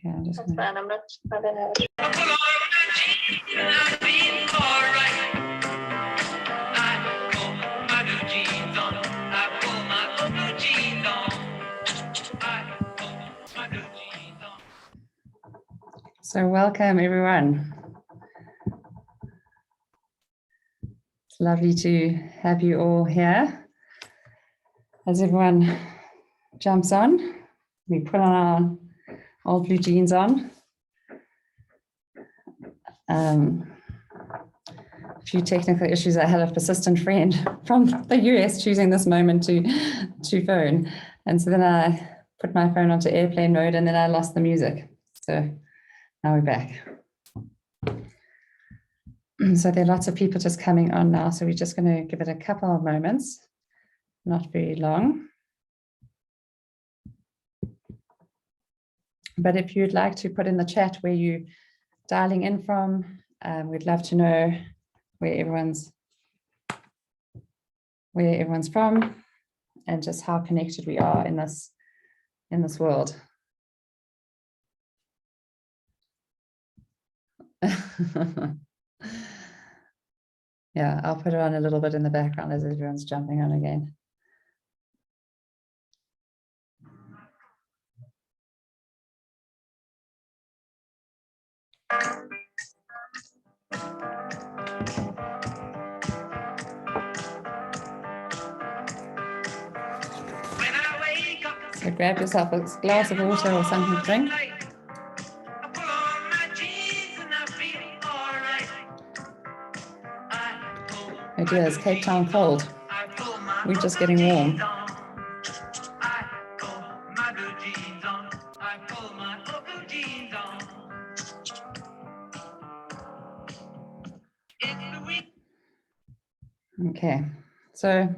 Okay, I'm just That's fine. I don't have it. So welcome everyone. It's lovely to have you all here. As everyone jumps on, we put on our old blue jeans on. A few technical issues. I had a persistent friend from the US choosing this moment to phone. And so then I put my phone onto airplane mode and then I lost the music. So now we're back. So there are lots of people just coming on now. So we're just going to give it a couple of moments, not very long. But if you'd like to put in the chat where you're dialing in from, we'd love to know where everyone's from and just how connected we are in this world. Yeah, I'll put it on a little bit in the background as everyone's jumping on again. So grab yourself a glass of water or something to drink. It is Cape Town cold. We're just getting warm. Okay, so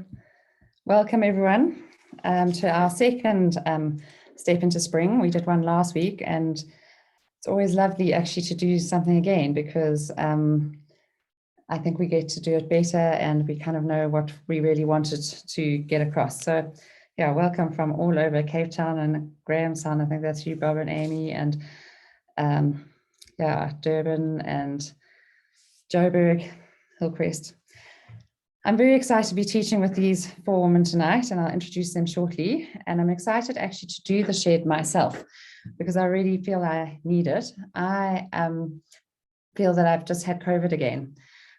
welcome everyone to our second step into spring. We did one last week and it's always lovely actually to do something again because I think we get to do it better and we kind of know what we really wanted to get across. So yeah, welcome from all over Cape Town and Grahamstown. I think that's you, Bob and Amy, and yeah, Durban and Joburg, Hillcrest. I'm very excited to be teaching with these 4 women tonight, and I'll introduce them shortly. And I'm excited actually to do the shed myself because I really feel I need it. I feel that I've just had COVID again.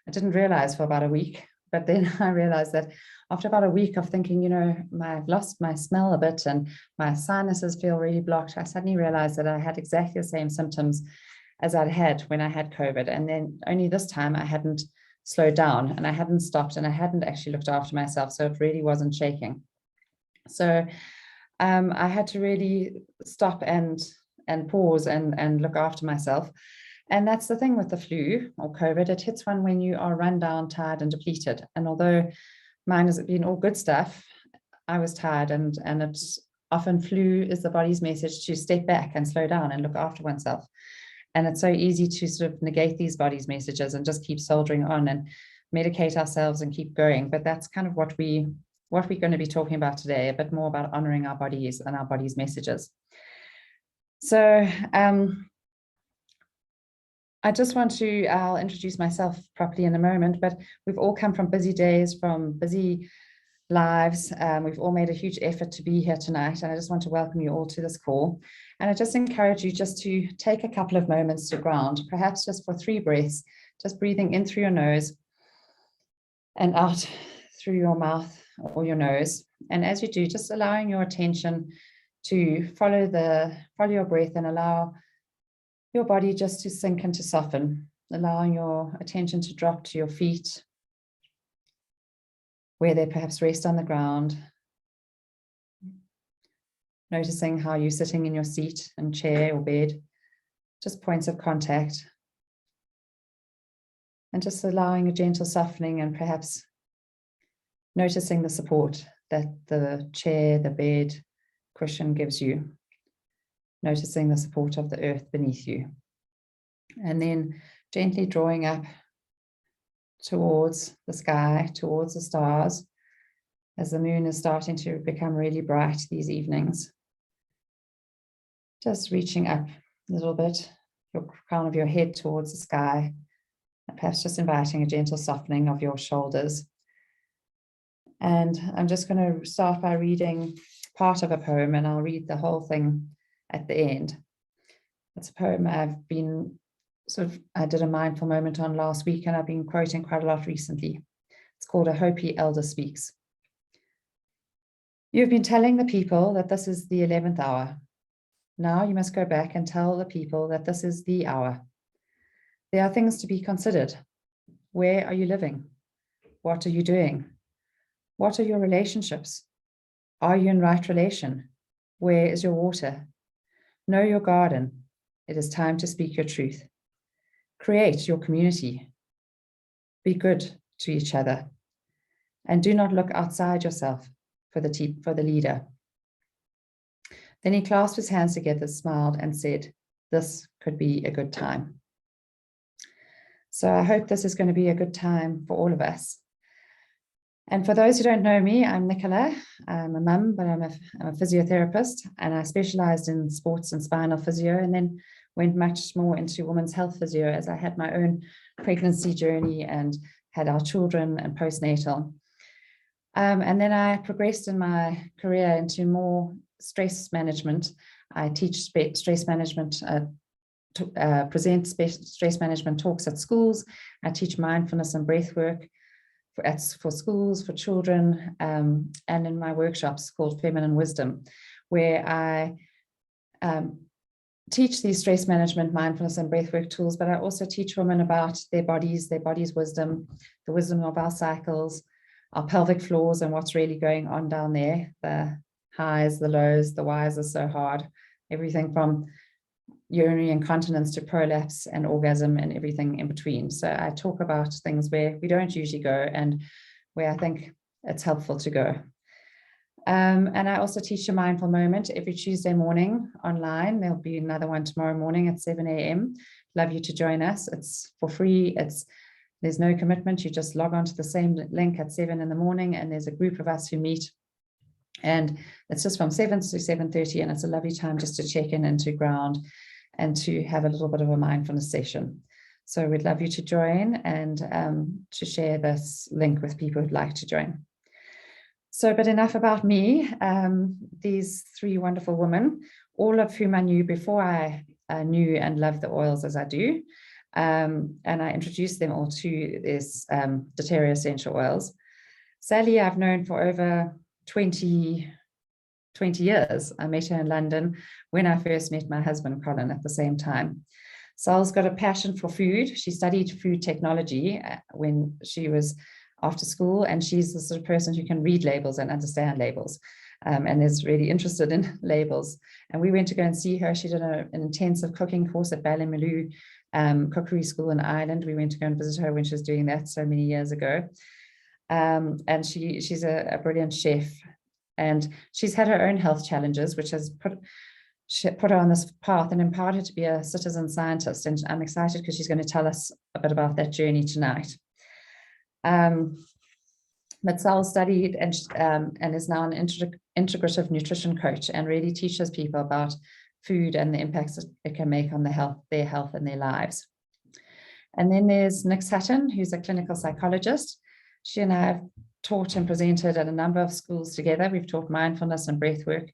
I didn't realize for about a week, but then I realized that after about a week of thinking, you know, I've lost my smell a bit and my sinuses feel really blocked, I suddenly realized that I had exactly the same symptoms as I'd had when I had COVID. And then only this time I hadn't slowed down and I hadn't stopped and I hadn't actually looked after myself. So it really wasn't shaking. So I had to really stop and pause and look after myself. And that's the thing with the flu or COVID, it hits one when you are run down, tired and depleted. And although mine has been all good stuff, I was tired and it's often flu is the body's message to step back and slow down and look after oneself. And it's so easy to sort of negate these bodies' messages and just keep soldiering on and medicate ourselves and keep going. But that's kind of what we're going to be talking about today, a bit more about honoring our bodies and our bodies' messages. So I just want to, I'll introduce myself properly in a moment, but we've all come from busy days, from busy lives. We've all made a huge effort to be here tonight, and I just want to welcome you all to this call. And I just encourage you just to take a couple of moments to ground, perhaps just for 3 breaths, just breathing in through your nose and out through your mouth or your nose. And as you do, just allowing your attention to follow your breath and allow your body just to sink and to soften, allowing your attention to drop to your feet, where they perhaps rest on the ground. Noticing how you're sitting in your seat and chair or bed, just points of contact. And just allowing a gentle softening and perhaps noticing the support that the chair, the bed, cushion gives you. Noticing the support of the earth beneath you. And then gently drawing up towards the sky, towards the stars, as the moon is starting to become really bright these evenings. Just reaching up a little bit, your crown of your head towards the sky, and perhaps just inviting a gentle softening of your shoulders. And I'm just going to start by reading part of a poem, and I'll read the whole thing at the end. It's a poem I did a mindful moment on last week, and I've been quoting quite a lot recently. It's called A Hopi Elder Speaks. You've been telling the people that this is the 11th hour. Now you must go back and tell the people that this is the hour. There are things to be considered. Where are you living? What are you doing? What are your relationships? Are you in right relation? Where is your water? Know your garden. It is time to speak your truth. Create your community. Be good to each other. And do not look outside yourself for the leader. Then he clasped his hands together, smiled, and said, "This could be a good time." So I hope this is going to be a good time for all of us. And for those who don't know me, I'm Nicola. I'm a mum, but I'm a physiotherapist, and I specialized in sports and spinal physio, and then went much more into women's health physio as I had my own pregnancy journey and had our children and postnatal. And then I progressed in my career into more stress management. I teach stress management, present stress management talks at schools. I teach mindfulness and breath work for schools, for children, and in my workshops called Feminine Wisdom, where I teach these stress management, mindfulness and breathwork tools, but I also teach women about their body's wisdom, the wisdom of our cycles, our pelvic floors and what's really going on down there, the highs, the lows, the whys are so hard, everything from urinary incontinence to prolapse and orgasm and everything in between. So I talk about things where we don't usually go and where I think it's helpful to go. And I also teach a mindful moment every Tuesday morning online. There'll be another one tomorrow morning at 7 a.m. Love you to join us. It's for free. There's no commitment. You just log on to the same link at 7 in the morning, and there's a group of us who meet. And it's just from 7 to 7:30, and it's a lovely time just to check in and to ground and to have a little bit of a mindfulness session. So we'd love you to join and to share this link with people who'd like to join. So, but enough about me. These three wonderful women, all of whom I knew before I knew and loved the oils as I do. And I introduced them all to this doTERRA essential oils. Sally, I've known for over 20 years. I met her in London when I first met my husband, Colin, at the same time. Sal's got a passion for food. She studied food technology when she was after school, and she's the sort of person who can read labels and understand labels, and is really interested in labels. And we went to go and see her. She did an intensive cooking course at Ballymaloe Cookery School in Ireland. We went to go and visit her when she was doing that so many years ago. And she's a brilliant chef, and she's had her own health challenges, which has put her on this path and empowered her to be a citizen scientist. And I'm excited because she's going to tell us a bit about that journey tonight. But Sal studied and is now an integrative nutrition coach, and really teaches people about food and the impacts it can make on their health and their lives. And then there's Nick Sutton, who's a clinical psychologist. She and I have taught and presented at a number of schools together. We've taught mindfulness and breath work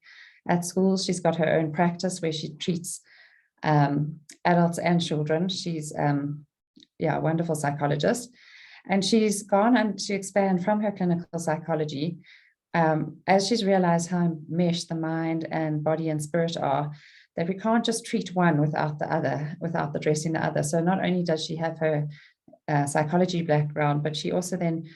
at schools. She's got her own practice where she treats adults and children. She's a wonderful psychologist. And she's gone on to expand from her clinical psychology as she's realized how meshed the mind and body and spirit are, that we can't just treat one without the other, without addressing the other. So not only does she have her psychology background, but she also then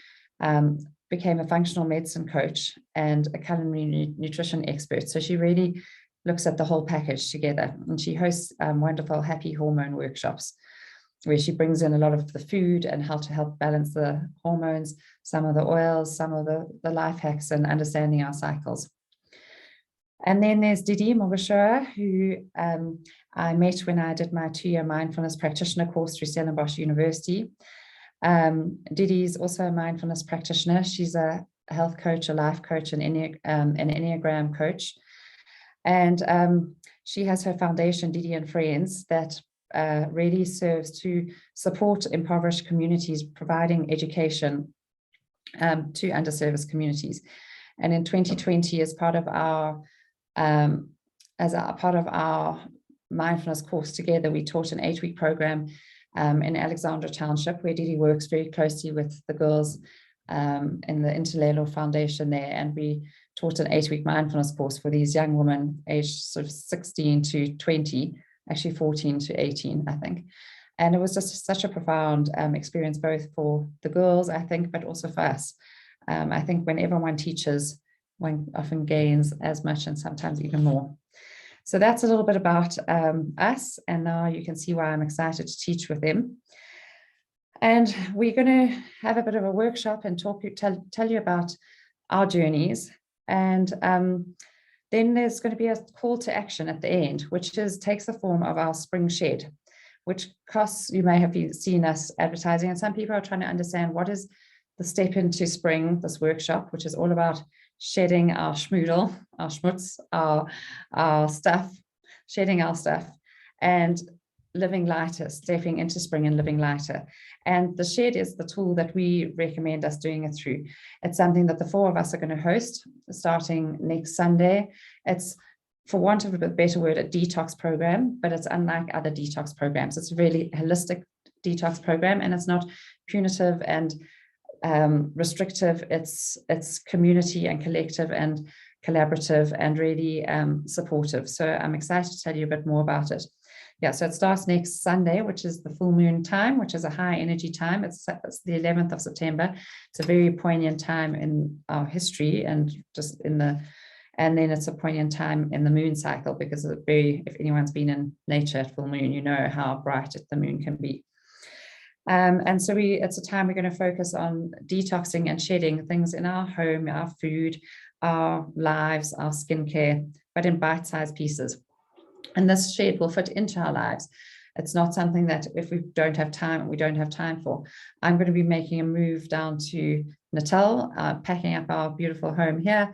became a functional medicine coach and a culinary nutrition expert. So she really looks at the whole package together, and she hosts wonderful happy hormone workshops where she brings in a lot of the food and how to help balance the hormones, some of the oils, some of the life hacks and understanding our cycles. And then there's Didi Mogoshoa, who I met when I did my 2-year mindfulness practitioner course through Stellenbosch University. Didi is also a mindfulness practitioner. She's a health coach, a life coach, an Enneagram coach. And she has her foundation, Didi and Friends, that really serves to support impoverished communities, providing education to underserviced communities. And in 2020, as part of our mindfulness course together, we taught an 8-week program in Alexandra Township, where Didi works very closely with the girls in the Interlelo Foundation there. And we taught an 8-week mindfulness course for these young women aged sort of 16 to 20, actually 14 to 18, I think. And it was just such a profound experience, both for the girls, I think, but also for us. I think whenever one teaches, one often gains as much and sometimes even more. So that's a little bit about us. And now you can see why I'm excited to teach with them. And we're going to have a bit of a workshop and tell you about our journeys. And then there's going to be a call to action at the end, which takes the form of our spring shed, which costs, you may have seen us advertising, and some people are trying to understand what is the step into spring, this workshop, which is all about shedding our schmoodle, our schmutz, our stuff, shedding our stuff, and living lighter, stepping into spring and living lighter. And the shed is the tool that we recommend us doing it through. It's something that the 4 of us are going to host starting next Sunday. It's, for want of a better word, a detox program, but it's unlike other detox programs. It's a really holistic detox program, and it's not punitive and restrictive. It's community and collective and collaborative and really supportive. So I'm excited to tell you a bit more about it. Yeah, so it starts next Sunday, which is the full moon time, which is a high energy time. It's the 11th of September. It's a very poignant time in our history, and and then it's a poignant time in the moon cycle, because if anyone's been in nature at full moon, you know how bright the moon can be. And so it's a time we're going to focus on detoxing and shedding things in our home, our food, our lives, our skincare, but in bite-sized pieces. And this shed will fit into our lives. It's not something that if we don't have time, we don't have time for. I'm going to be making a move down to Natal, packing up our beautiful home here,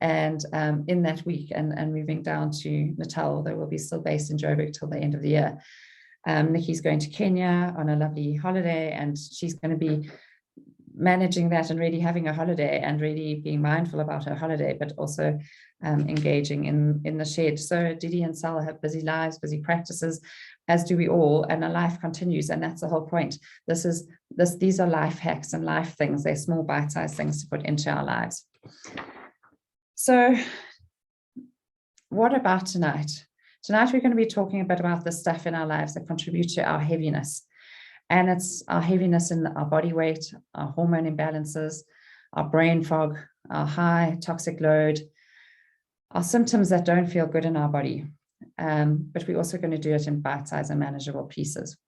and in that week and moving down to Natal, although we'll be still based in Joburg till the end of the year. Nikki's going to Kenya on a lovely holiday, and she's going to be managing that and really having a holiday and really being mindful about her holiday, but also engaging in the shed. So Didi and Sal have busy lives, busy practices, as do we all, and our life continues. And that's the whole point. These are life hacks and life things. They're small bite-sized things to put into our lives. So what about tonight? Tonight, we're going to be talking a bit about the stuff in our lives that contribute to our heaviness. And it's our heaviness in our body weight, our hormone imbalances, our brain fog, our high toxic load, our symptoms that don't feel good in our body. But we're also going to do it in bite-sized and manageable pieces.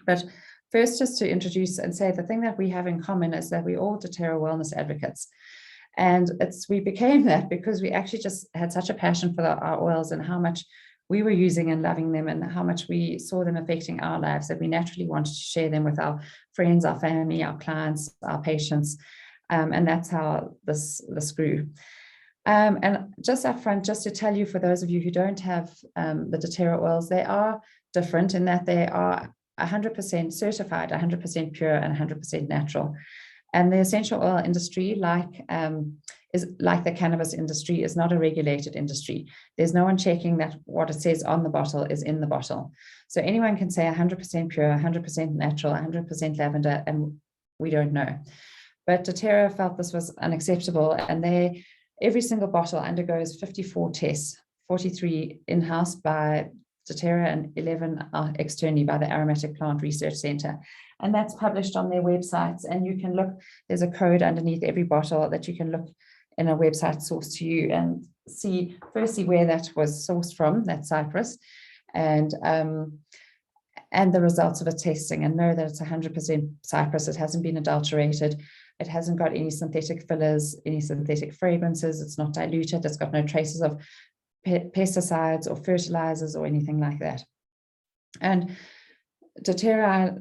But first, just to introduce and say, the thing that we have in common is that we're all doTERRA wellness advocates. And we became that because we actually just had such a passion for our oils and how much we were using and loving them, and how much we saw them affecting our lives, that we naturally wanted to share them with our friends, our family, our clients, our patients. And that's how this grew. And just up front, just to tell you, for those of you who don't have the doTERRA oils, they are different in that they are 100% certified, 100% pure, and 100% natural. And the essential oil industry, is like the cannabis industry, is not a regulated industry. There's no one checking that what it says on the bottle is in the bottle. So anyone can say 100% pure, 100% natural, 100% lavender, and we don't know. But doTERRA felt this was unacceptable, and every single bottle undergoes 54 tests, 43 in-house by doTERRA and 11 externally by the Aromatic Plant Research Center. And that's published on their websites. And you can look, there's a code underneath every bottle that you can look in a website source to you and see, firstly, where that was sourced from, that Cyprus, and the results of its testing, and know that it's 100% Cyprus. It hasn't been adulterated. It hasn't got any synthetic fillers, any synthetic fragrances. It's not diluted. It's got no traces of pesticides or fertilizers or anything like that. And doTERRA,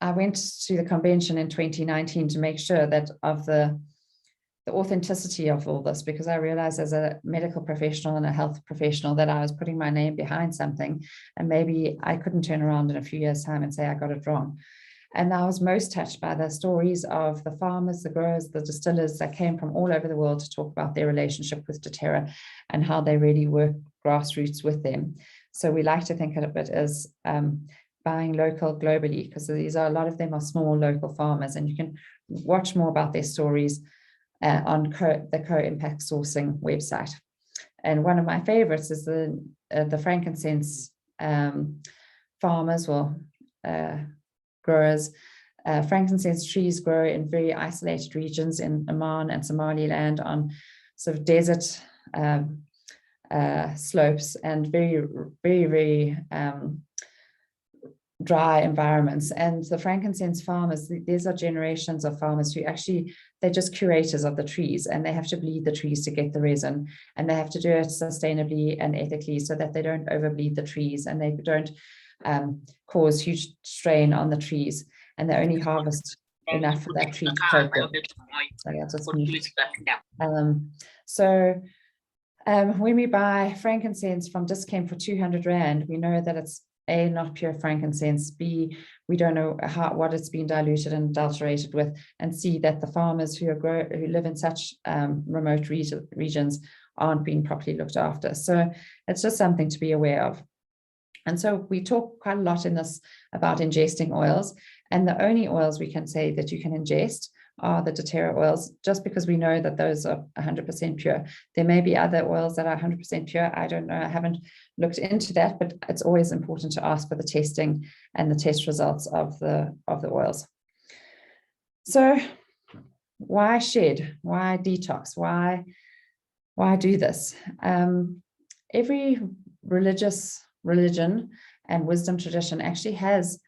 I went to the convention in 2019 to make sure that of the the authenticity of all this, because I realized as a medical professional and a health professional that I was putting my name behind something, and maybe I couldn't turn around in a few years' time and say I got it wrong. And I was most touched by the stories of the farmers, the growers, the distillers that came from all over the world to talk about their relationship with doTERRA and how they really work grassroots with them. So we like to think of it as buying local globally, because these are, a lot of them are small local farmers, and you can watch more about their stories on the Co-Impact Sourcing website. And one of my favorites is the frankincense farmers, growers. Frankincense trees grow in very isolated regions in Oman and Somaliland on sort of desert slopes and very, very, very dry environments. And the frankincense farmers, these are generations of farmers who actually, they're just curators of the trees, and they have to bleed the trees to get the resin, and they have to do it sustainably and ethically so that they don't overbleed the trees and they don't cause huge strain on the trees, and they only harvest enough for that tree to cope with. Sorry, I'll just mute. When we buy frankincense from Dis-Chem for 200 Rand, we know that it's A, not pure frankincense, B, we don't know what it's been diluted and adulterated with, and C, that the farmers who live in such remote regions aren't being properly looked after. So it's just something to be aware of. And so we talk quite a lot in this about ingesting oils, and the only oils we can say that you can ingest are the doTERRA oils, just because we know that those are 100% pure. There may be other oils that are 100% pure. I don't know. I haven't looked into that, but it's always important to ask for the testing and the test results of the oils. So why shed? Why detox? Why do this? Every religion and wisdom tradition actually has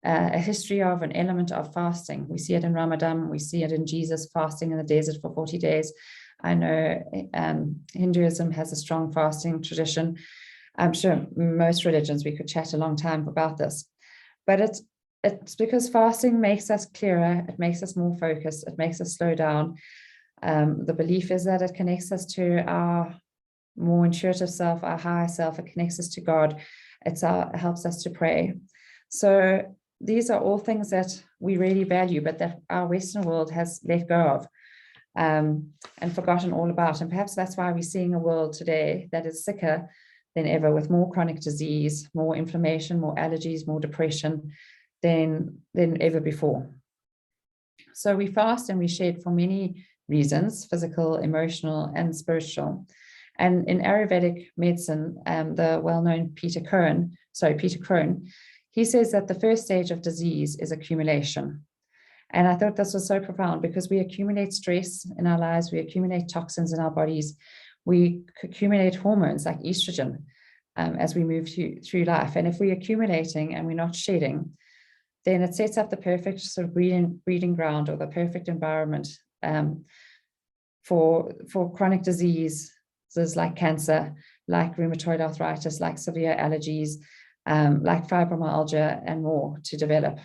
a history of an element of fasting. We see it in Ramadan, we see it in Jesus fasting in the desert for 40 days. I know Hinduism has a strong fasting tradition. I'm sure most religions, we could chat a long time about this, but it's because fasting makes us clearer, it makes us more focused, it makes us slow down. The belief is that it connects us to our more intuitive self, our higher self, it connects us to God, it helps us to pray. So these are all things that we really value, but that our Western world has let go of and forgotten all about. And perhaps that's why we're seeing a world today that is sicker than ever, with more chronic disease, more inflammation, more allergies, more depression than ever before. So we fast and we shed for many reasons: physical, emotional, and spiritual. And in Ayurvedic medicine, the well-known Peter Crone, he says that the first stage of disease is accumulation. And I thought this was so profound, because we accumulate stress in our lives, we accumulate toxins in our bodies, we accumulate hormones like estrogen as we move through life. And if we're accumulating and we're not shedding, then it sets up the perfect sort of breeding ground, or the perfect environment for chronic diseases like cancer, like rheumatoid arthritis, like severe allergies, like fibromyalgia and more to develop.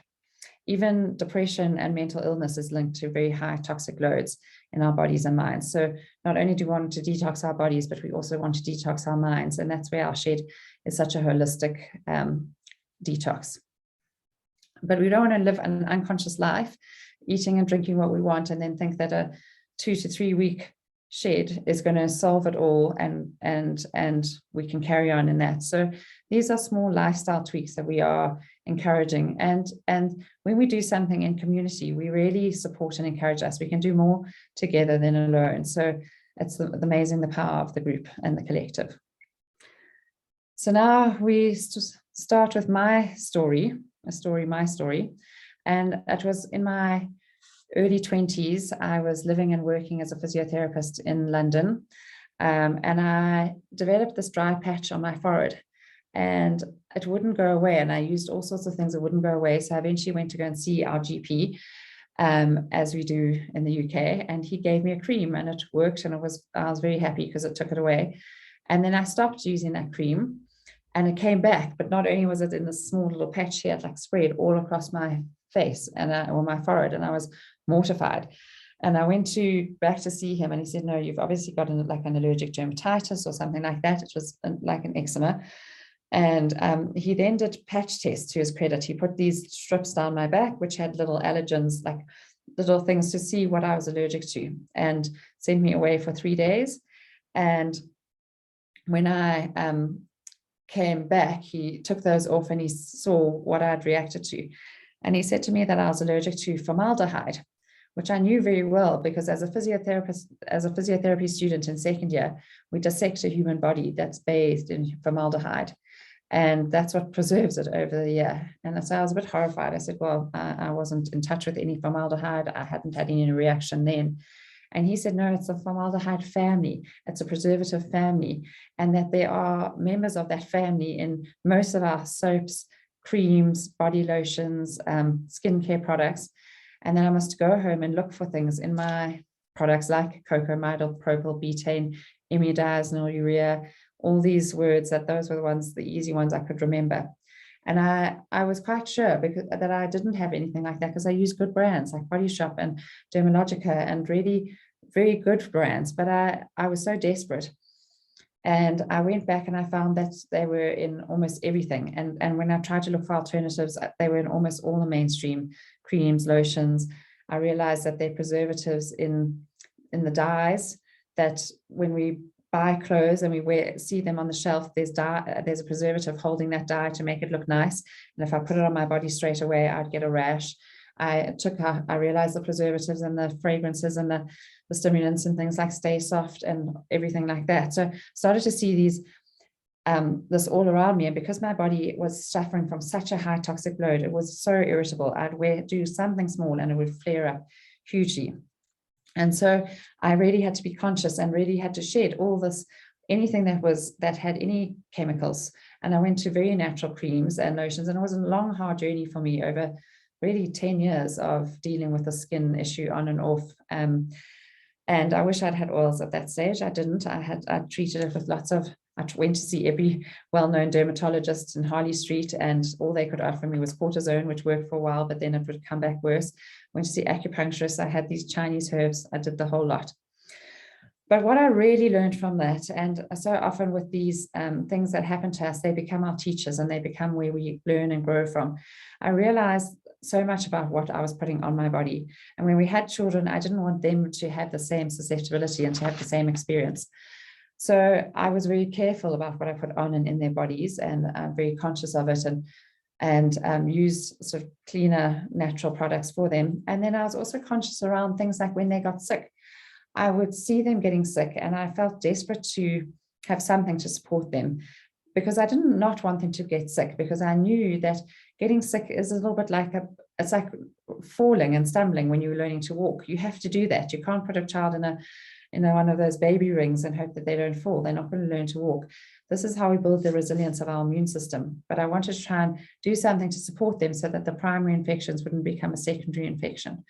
Even depression and mental illness is linked to very high toxic loads in our bodies and minds. So not only do we want to detox our bodies, but we also want to detox our minds. And that's where our shed is such a holistic detox. But we don't want to live an unconscious life, eating and drinking what we want, and then think that a 2 to 3 week shed is going to solve it all, and we can carry on in that. So these are small lifestyle tweaks that we are encouraging, and when we do something in community, we really support and encourage us. We can do more together than alone. So it's amazing the power of the group and the collective. So now we start with my story, my story, and it was in my early 20s. I was living and working as a physiotherapist in London, and I developed this dry patch on my forehead, and it wouldn't go away. And I used all sorts of things that wouldn't go away. So I eventually went to go and see our GP, as we do in the UK, and he gave me a cream, and it worked, and I was very happy because it took it away. And then I stopped using that cream, and it came back. But not only was it in this small little patch here, it like spread all across my face and or my forehead, and I was mortified. And I went back to see him, and he said, no, you've obviously got an allergic dermatitis or something like that. It was like an eczema. And he then did patch tests to his credit. He put these strips down my back, which had little allergens, like little things to see what I was allergic to, and sent me away for 3 days. And when I came back, he took those off and he saw what I'd reacted to. And he said to me that I was allergic to formaldehyde, which I knew very well, because as a physiotherapy student in second year, we dissect a human body that's bathed in formaldehyde. And that's what preserves it over the year. And so I was a bit horrified. I said, well, I wasn't in touch with any formaldehyde. I hadn't had any reaction then. And he said, no, it's a formaldehyde family. It's a preservative family. And that there are members of that family in most of our soaps, creams, body lotions, skincare products. And then I must go home and look for things in my products like cocamidol, propyl, betaine, imidazole, all these words, that those were the easy ones I could remember. And I was quite sure that I didn't have anything like that, because I use good brands like Body Shop and Dermalogica and really very good brands. But I was so desperate. And I went back and I found that they were in almost everything. And when I tried to look for alternatives, they were in almost all the mainstream creams, lotions. I realized that they're preservatives in the dyes, that when we buy clothes and we see them on the shelf, there's a preservative holding that dye to make it look nice. And if I put it on my body straight away, I'd get a rash. I realized the preservatives and the fragrances and the stimulants and things like Stay Soft and everything like that. So started to see this all around me. And because my body was suffering from such a high toxic load, it was so irritable. I'd do something small and it would flare up hugely. And so I really had to be conscious and really had to shed all this, anything that had any chemicals. And I went to very natural creams and lotions, and it was a long, hard journey for me over really 10 years of dealing with the skin issue on and off. And I wish I'd had oils at that stage. I didn't. I treated it with I went to see every well-known dermatologist in Harley Street, and all they could offer me was cortisone, which worked for a while, but then it would come back worse. Went to see acupuncturists. I had these Chinese herbs. I did the whole lot. But what I really learned from that, and so often with these things that happen to us, they become our teachers and they become where we learn and grow from. I realized so much about what I was putting on my body. And when we had children, I didn't want them to have the same susceptibility and to have the same experience. So I was very careful about what I put on and in their bodies, and very conscious of it, and used sort of cleaner, natural products for them. And then I was also conscious around things like when they got sick. I would see them getting sick, and I felt desperate to have something to support them, because I did not want them to get sick, because I knew that getting sick is a little bit like it's like falling and stumbling when you're learning to walk. You have to do that. You can't put a child in one of those baby rings and hope that they don't fall. They're not going to learn to walk. This is how we build the resilience of our immune system. But I wanted to try and do something to support them so that the primary infections wouldn't become a secondary infection.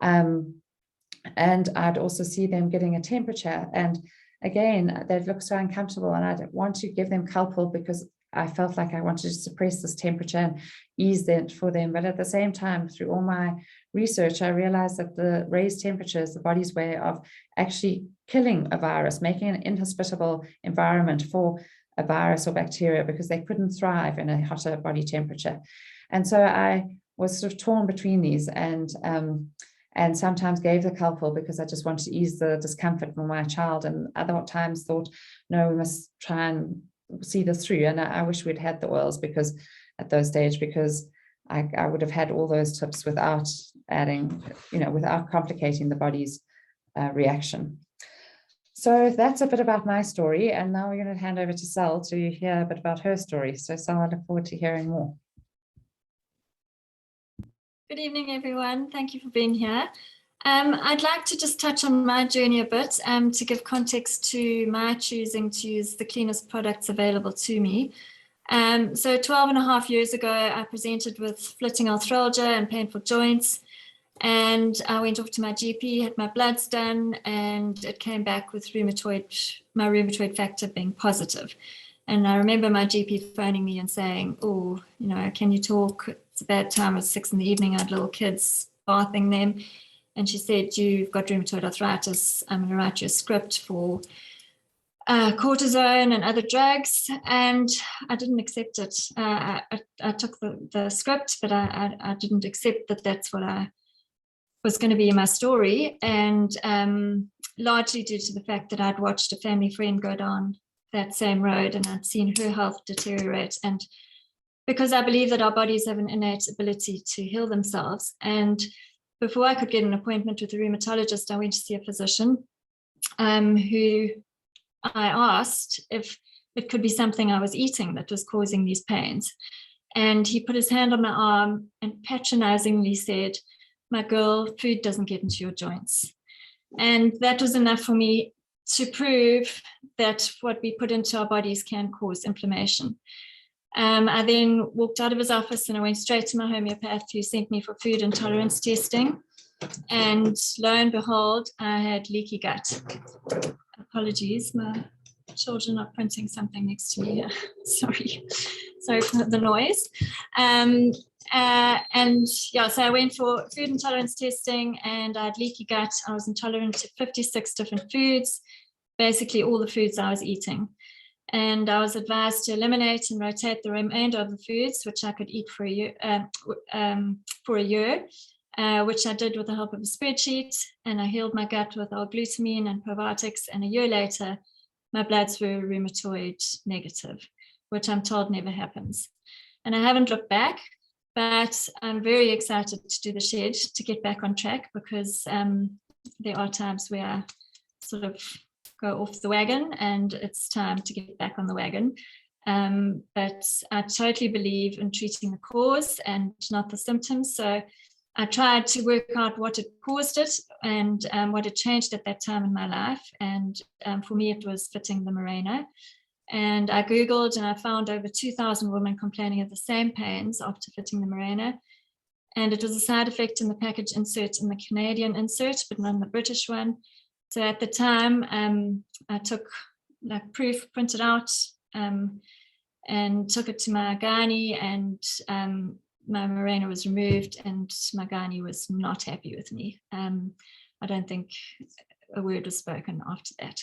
And I'd also see them getting a temperature, and again, they'd look so uncomfortable, and I'd want to give them Calpol because I felt like I wanted to suppress this temperature and ease that for them. But at the same time, through all my research, I realized that the raised temperature is the body's way of actually killing a virus, making an inhospitable environment for a virus or bacteria, because they couldn't thrive in a hotter body temperature. And so I was sort of torn between these, and sometimes gave the Calpol because I just wanted to ease the discomfort for my child, and other times thought, no, we must try and see this through. And I wish we'd had the oils because at those stage, because I would have had all those tips without adding, without complicating the body's reaction. So that's a bit about my story. And now we're going to hand over to Sal to hear a bit about her story. So Sal, I look forward to hearing more. Good evening, everyone. Thank you for being here. I'd like to just touch on my journey a bit to give context to my choosing to use the cleanest products available to me. So 12 and a half years ago, I presented with splitting arthralgia and painful joints, and I went off to my GP, had my bloods done, and it came back with my rheumatoid factor being positive. And I remember my GP phoning me and saying, oh, can you talk? It's a bad time. It's 6 p.m. I had little kids, bathing them. And she said, you've got rheumatoid arthritis. I'm going to write you a script for cortisone and other drugs. And I didn't accept it. I took the script, but I didn't accept that that's what I was going to be in my story. And largely due to the fact that I'd watched a family friend go down that same road and I'd seen her health deteriorate. And because I believe that our bodies have an innate ability to heal themselves. And before I could get an appointment with a rheumatologist, I went to see a physician who I asked if it could be something I was eating that was causing these pains. And he put his hand on my arm and patronizingly said, my girl, food doesn't get into your joints. And that was enough for me to prove that what we put into our bodies can cause inflammation. I then walked out of his office and I went straight to my homeopath, who sent me for food intolerance testing. And lo and behold, I had leaky gut. Apologies, my children are printing something next to me here. Sorry for the noise. And yeah, so I went for food intolerance testing and I had leaky gut. I was intolerant to 56 different foods, basically all the foods I was eating. And I was advised to eliminate and rotate the remainder of the foods, which I could eat for a year, which I did with the help of a spreadsheet. And I healed my gut with L-glutamine and probiotics. And a year later, my bloods were rheumatoid negative, which I'm told never happens. And I haven't looked back, but I'm very excited to do the shed to get back on track, because there are times where I sort of go off the wagon and it's time to get back on the wagon. But I totally believe in treating the cause and not the symptoms. So I tried to work out what had caused it and what had changed at that time in my life. And for me, it was fitting the Mirena. And I Googled and I found over 2,000 women complaining of the same pains after fitting the Mirena. And it was a side effect in the package insert in the Canadian insert, but not in the British one. So at the time, I took like proof, printed out, and took it to my gynae, and my Mirena was removed, and my gynae was not happy with me. I don't think a word was spoken after that.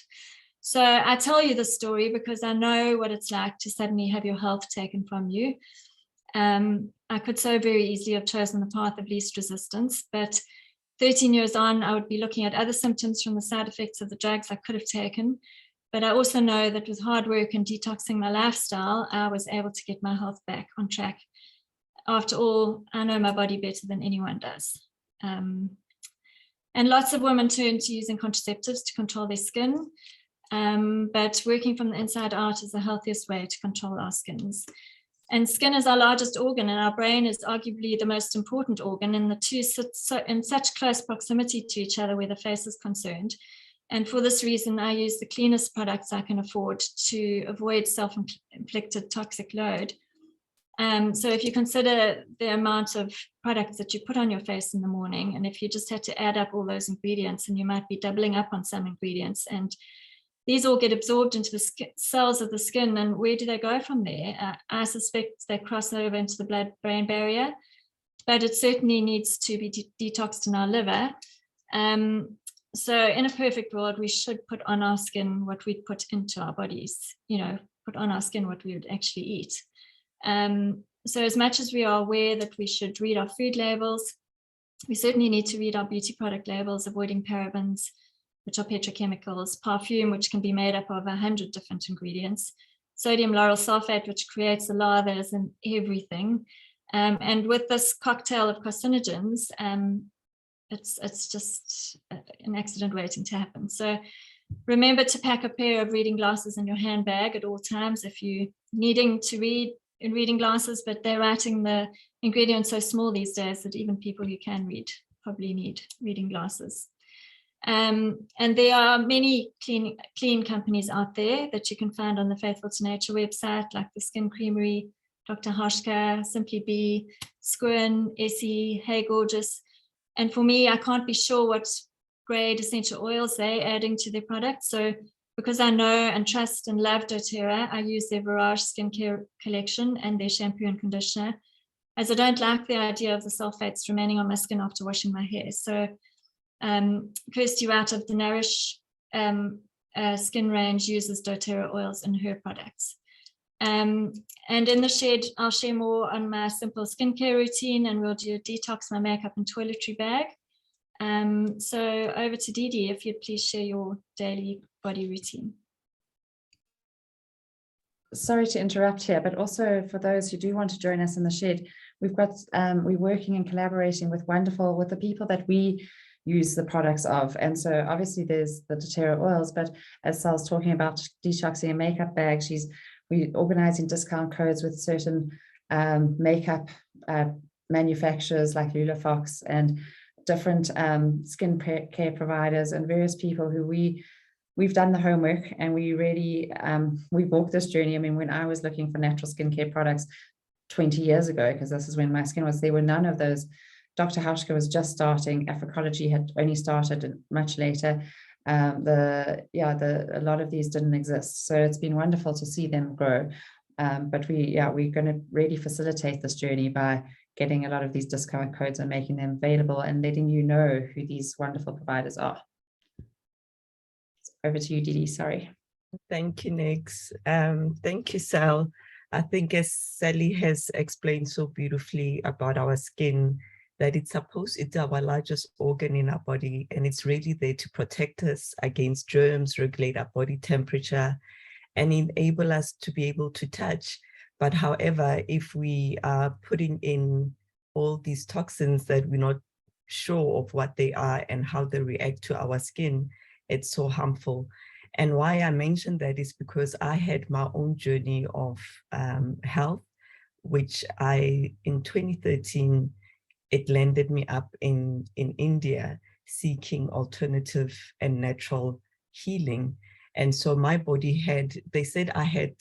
So I tell you this story because I know what it's like to suddenly have your health taken from you. I could so very easily have chosen the path of least resistance, but 13 years on, I would be looking at other symptoms from the side effects of the drugs I could have taken. But I also know that with hard work and detoxing my lifestyle, I was able to get my health back on track. After all, I know my body better than anyone does. And lots of women turn to using contraceptives to control their skin. But working from the inside out is the healthiest way to control our skins. And skin is our largest organ, and our brain is arguably the most important organ, and the two sit in such close proximity to each other where the face is concerned. And for this reason, I use the cleanest products I can afford to avoid self-inflicted toxic load. So if you consider the amount of products that you put on your face in the morning, and if you just had to add up all those ingredients, and you might be doubling up on some ingredients, and these all get absorbed into the cells of the skin, and where do they go from there? I suspect they cross over into the blood-brain barrier, but it certainly needs to be detoxed in our liver. So in a perfect world, we should put on our skin what we'd put into our bodies, put on our skin what we would actually eat. So as much as we are aware that we should read our food labels, we certainly need to read our beauty product labels, avoiding parabens, which are petrochemicals, perfume, which can be made up of 100 different ingredients, sodium lauryl sulfate, which creates the lathers and everything. And with this cocktail of carcinogens, it's just an accident waiting to happen. So remember to pack a pair of reading glasses in your handbag at all times if you're needing to read in reading glasses, but they're writing the ingredients so small these days that even people who can read probably need reading glasses. And there are many clean companies out there that you can find on the Faithful to Nature website, like the Skin Creamery, Dr. Hoshka, Simply Be, Squin, Essie, Hey Gorgeous. And for me, I can't be sure what grade essential oils they're adding to their products. So because I know and trust and love doTERRA, I use their Virage skincare collection and their shampoo and conditioner, as I don't like the idea of the sulfates remaining on my skin after washing my hair. So Kirsty Wright of the Nourish skin range uses doTERRA oils in her products. And in the shed, I'll share more on my simple skincare routine, and we'll do a detox, my makeup and toiletry bag. So over to Didi, if you'd please share your daily body routine. Sorry to interrupt here, but also for those who do want to join us in the shed, we've got, we're working and collaborating with the people that we use the products of. And so obviously there's the doTERRA oils, but as Sal's talking about detoxing a makeup bag, we're organizing discount codes with certain makeup manufacturers like Lulafox and different skin care providers and various people who we've done the homework, and we really, we walked this journey. I mean, when I was looking for natural skincare products 20 years ago, because this is when my skin was, there were none of those. Dr. Hauschka was just starting, Africology had only started much later. A lot of these didn't exist. So it's been wonderful to see them grow. But we're going to really facilitate this journey by getting a lot of these discount codes and making them available and letting you know who these wonderful providers are. Over to you, Didi, sorry. Thank you, Nix. Thank you, Sal. I think as Sally has explained so beautifully about our skin, that it's our largest organ in our body, and it's really there to protect us against germs, regulate our body temperature, and enable us to be able to touch. But however, if we are putting in all these toxins that we're not sure of what they are and how they react to our skin, it's so harmful. And why I mentioned that is because I had my own journey of health, which in 2013, it landed me up in India seeking alternative and natural healing. And so my body they said I had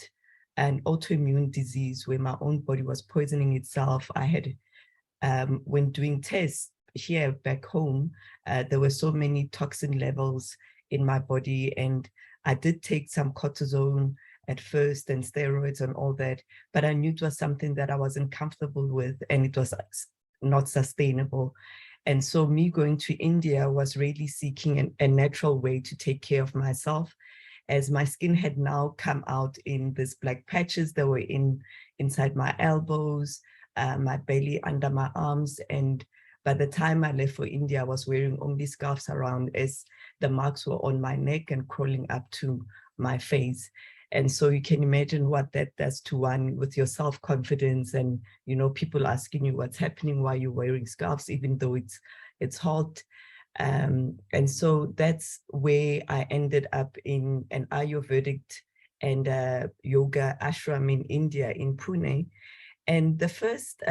an autoimmune disease where my own body was poisoning itself. I had, when doing tests here back home, there were so many toxin levels in my body, and I did take some cortisone at first and steroids and all that, but I knew it was something that I wasn't comfortable with, and it was not sustainable. And so me going to India was really seeking a natural way to take care of myself, as my skin had now come out in these black patches that were inside my elbows, my belly, under my arms. And by the time I left for India, I was wearing only scarves around, as the marks were on my neck and crawling up to my face. And so you can imagine what that does to one with your self-confidence, and, you know, people asking you what's happening, why you're wearing scarves, even though it's hot. And so that's where I ended up in an Ayurvedic and yoga ashram in India, in Pune. And the first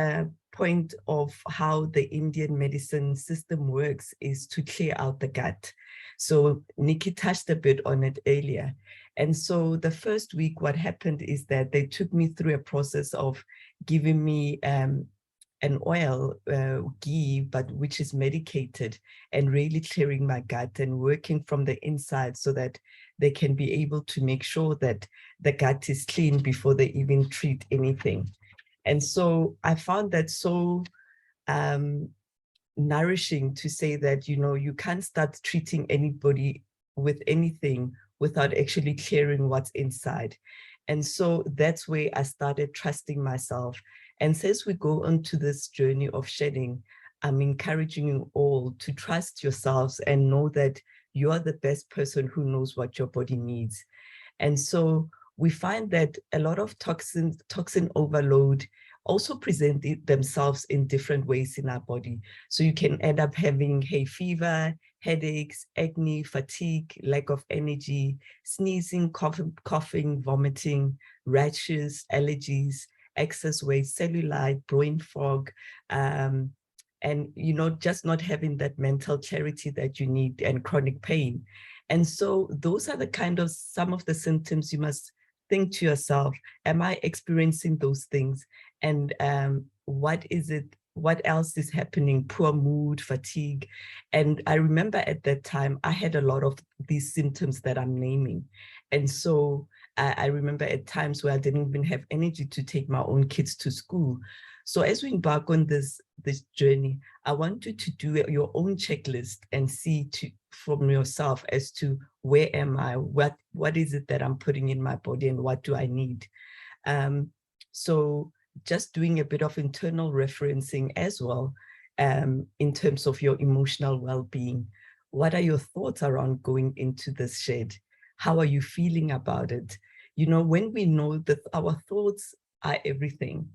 point of how the Indian medicine system works is to clear out the gut. So Nikki touched a bit on it earlier. And so the first week, what happened is that they took me through a process of giving me an oil, ghee, but which is medicated, and really clearing my gut and working from the inside so that they can be able to make sure that the gut is clean before they even treat anything. And so I found that so nourishing to say that, you know, you can't start treating anybody with anything without actually clearing what's inside. And so that's where I started trusting myself. And since we go on to this journey of shedding, I'm encouraging you all to trust yourselves and know that you are the best person who knows what your body needs. And so we find that a lot of toxin overload also present themselves in different ways in our body. So you can end up having hay fever, headaches, acne, fatigue, lack of energy, sneezing, coughing, vomiting, rashes, allergies, excess weight, cellulite, brain fog, and, you know, just not having that mental clarity that you need, and chronic pain. And so those are the kind of some of the symptoms you must think to yourself, am I experiencing those things? And what else is happening? Poor mood, fatigue. And I remember at that time, I had a lot of these symptoms that I'm naming. And so I remember at times where I didn't even have energy to take my own kids to school. So as we embark on this journey, I want you to do your own checklist and see from yourself as to where am I, what is it that I'm putting in my body, and what do I need? So just doing a bit of internal referencing as well, in terms of your emotional well-being. What are your thoughts around going into this shed? How are you feeling about it? You know, when we know that our thoughts are everything,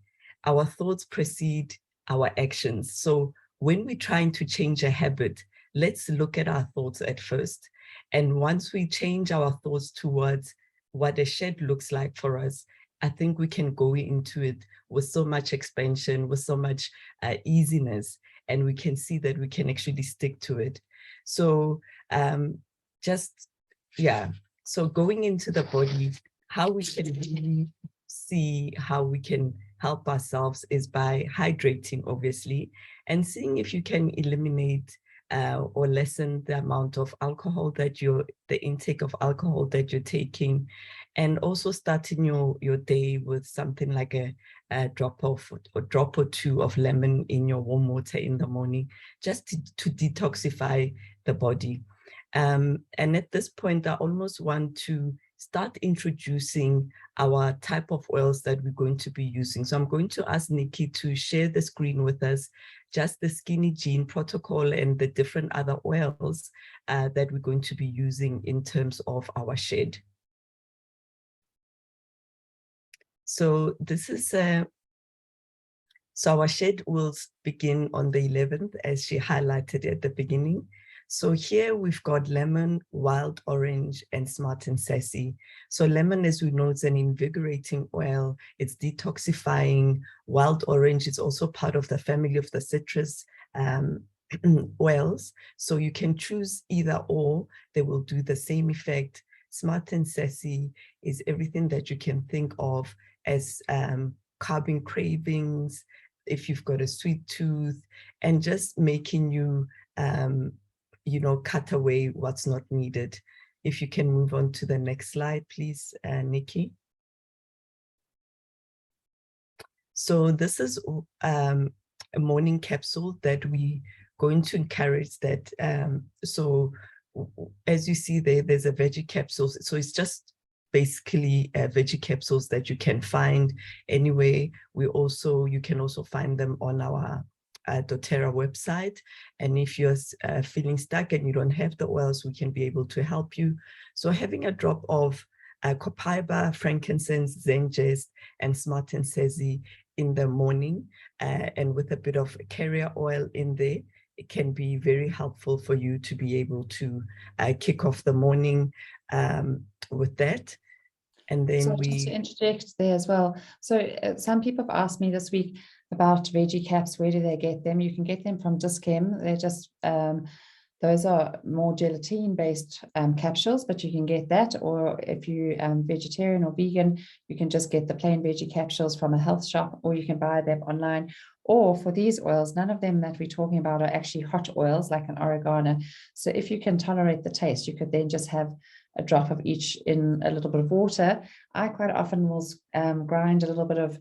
our thoughts precede our actions. So when we're trying to change a habit, let's look at our thoughts at first. And once we change our thoughts towards what a shed looks like for us, I think we can go into it with so much expansion, with so much easiness, and we can see that we can actually stick to it. So so going into the body, how we can really see how we can help ourselves is by hydrating, obviously, and seeing if you can eliminate or lessen the amount of alcohol that the intake of alcohol that you're taking, and also starting your day with something like a drop or two of lemon in your warm water in the morning, just to detoxify the body. And at this point, I almost want to start introducing our type of oils that we're going to be using. So I'm going to ask Nikki to share the screen with us, just the Skinny Jean protocol and the different other oils that we're going to be using in terms of our shed. So this is, so our shed will begin on the 11th, as she highlighted at the beginning. So here we've got lemon, wild orange, and smart and sassy. So lemon, as we know, is an invigorating oil. It's detoxifying. Wild orange is also part of the family of the citrus oils. So you can choose either or. They will do the same effect. Smart and sassy is everything that you can think of as curbing cravings, if you've got a sweet tooth, and just making you cut away what's not needed. If you can move on to the next slide, please, Nikki. So this is a morning capsule that we going to encourage that. So as you see there's a veggie capsule. So it's just basically veggie capsules that you can find anyway. You can also find them on our doTERRA website. And if you're feeling stuck and you don't have the oils, we can be able to help you. So having a drop of copaiba, frankincense, zengest, and smart and sassy in the morning, and with a bit of carrier oil in there, it can be very helpful for you to be able to kick off the morning with that. And then just to interject there as well. So some people have asked me this week about veggie caps. Where do they get them? You can get them from Dis-Chem. They're just, those are more gelatine-based capsules, but you can get that. Or if you're vegetarian or vegan, you can just get the plain veggie capsules from a health shop, or you can buy them online. Or for these oils, none of them that we're talking about are actually hot oils like an oregano. So if you can tolerate the taste, you could then just have a drop of each in a little bit of water. I quite often will grind a little bit of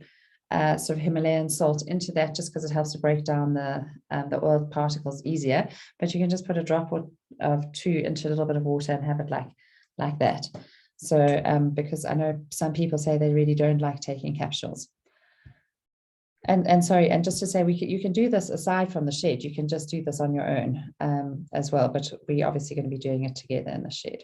sort of Himalayan salt into that, just because it helps to break down the oil particles easier. But you can just put a drop of two into a little bit of water and have it like that. So because I know some people say they really don't like taking capsules. And sorry, and just to say, you can do this aside from the shed. You can just do this on your own as well, but we're obviously going to be doing it together in the shed.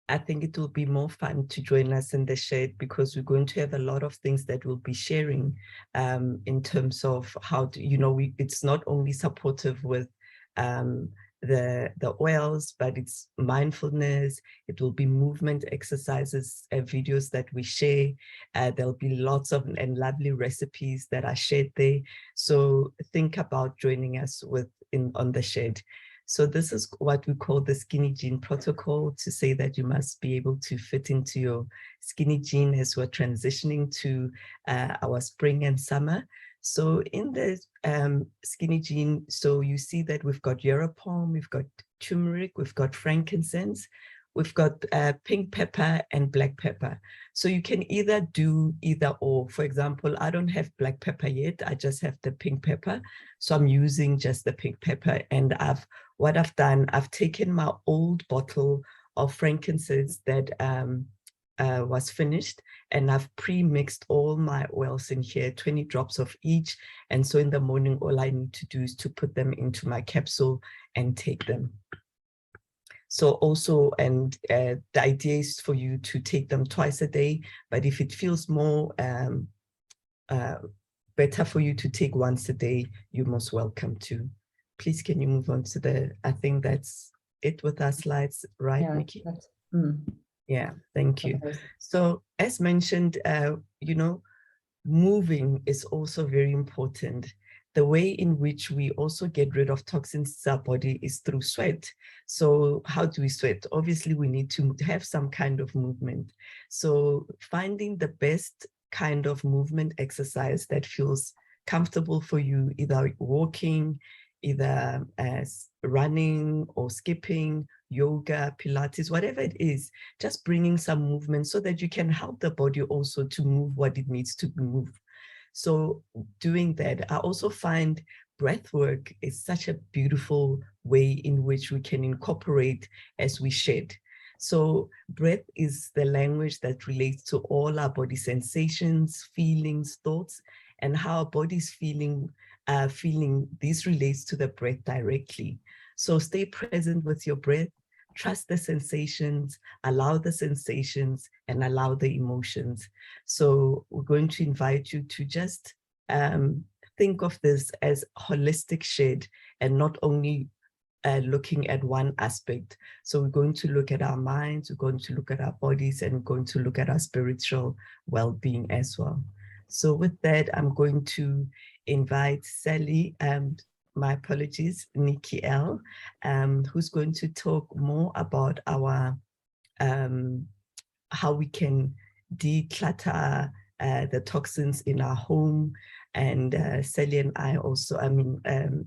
I think it will be more fun to join us in the shed, because we're going to have a lot of things that we'll be sharing in terms of how to, it's not only supportive with the oils, but it's mindfulness. It will be movement exercises, videos that we share. There'll be lots of and lovely recipes that are shared there. So think about joining us on the shed. So this is what we call the Skinny Jean protocol, to say that you must be able to fit into your skinny jean as we're transitioning to our spring and summer. So in the skinny jean, so you see that we've got Europalm, we've got turmeric, we've got frankincense, we've got pink pepper and black pepper. So you can either do either or. For example, I don't have black pepper yet. I just have the pink pepper. So I'm using just the pink pepper. And what I've done, I've taken my old bottle of frankincense that was finished, and I've pre-mixed all my oils in here, 20 drops of each. And so in the morning, all I need to do is to put them into my capsule and take them. So also, and the idea is for you to take them twice a day, but if it feels more better for you to take once a day, you're most welcome to. Please, can you move on to I think that's it with our slides, right, Yeah, Nikki? mm. Yeah, thank you. Okay. So as mentioned, moving is also very important. The way in which we also get rid of toxins in our body is through sweat. So how do we sweat? Obviously, we need to have some kind of movement. So finding the best kind of movement exercise that feels comfortable for you, either walking, either as running or skipping, yoga, Pilates, whatever it is, just bringing some movement so that you can help the body also to move what it needs to move. So doing that, I also find breath work is such a beautiful way in which we can incorporate as we shed. So breath is the language that relates to all our body sensations, feelings, thoughts, and how our body's feeling, this relates to the breath directly. So stay present with your breath, trust the sensations, allow the sensations, and allow the emotions. So we're going to invite you to just think of this as holistic shed and not only looking at one aspect. So we're going to look at our minds, we're going to look at our bodies, and we're going to look at our spiritual well-being as well. So with that, I'm going to invite Sally, my apologies, Nikki L, who's going to talk more about our how we can declutter the toxins in our home. And Sally and I also,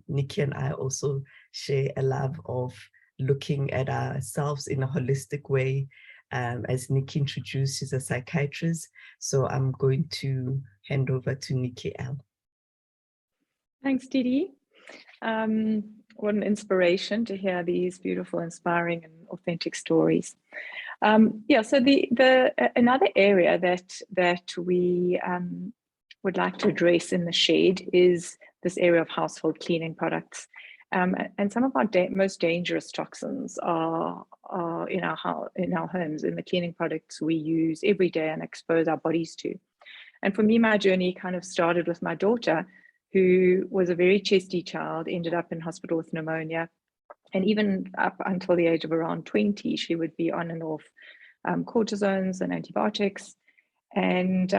Nikki and I also share a love of looking at ourselves in a holistic way. As Nikki introduced, she's a psychiatrist. So I'm going to hand over to Nikki L. Thanks, Didi. What an inspiration to hear these beautiful, inspiring, and authentic stories. So another area that we would like to address in the shed is this area of household cleaning products. And some of our most dangerous toxins are in our homes, in the cleaning products we use every day and expose our bodies to. And for me, my journey kind of started with my daughter, who was a very chesty child, ended up in hospital with pneumonia. And even up until the age of around 20, she would be on and off cortisones and antibiotics. And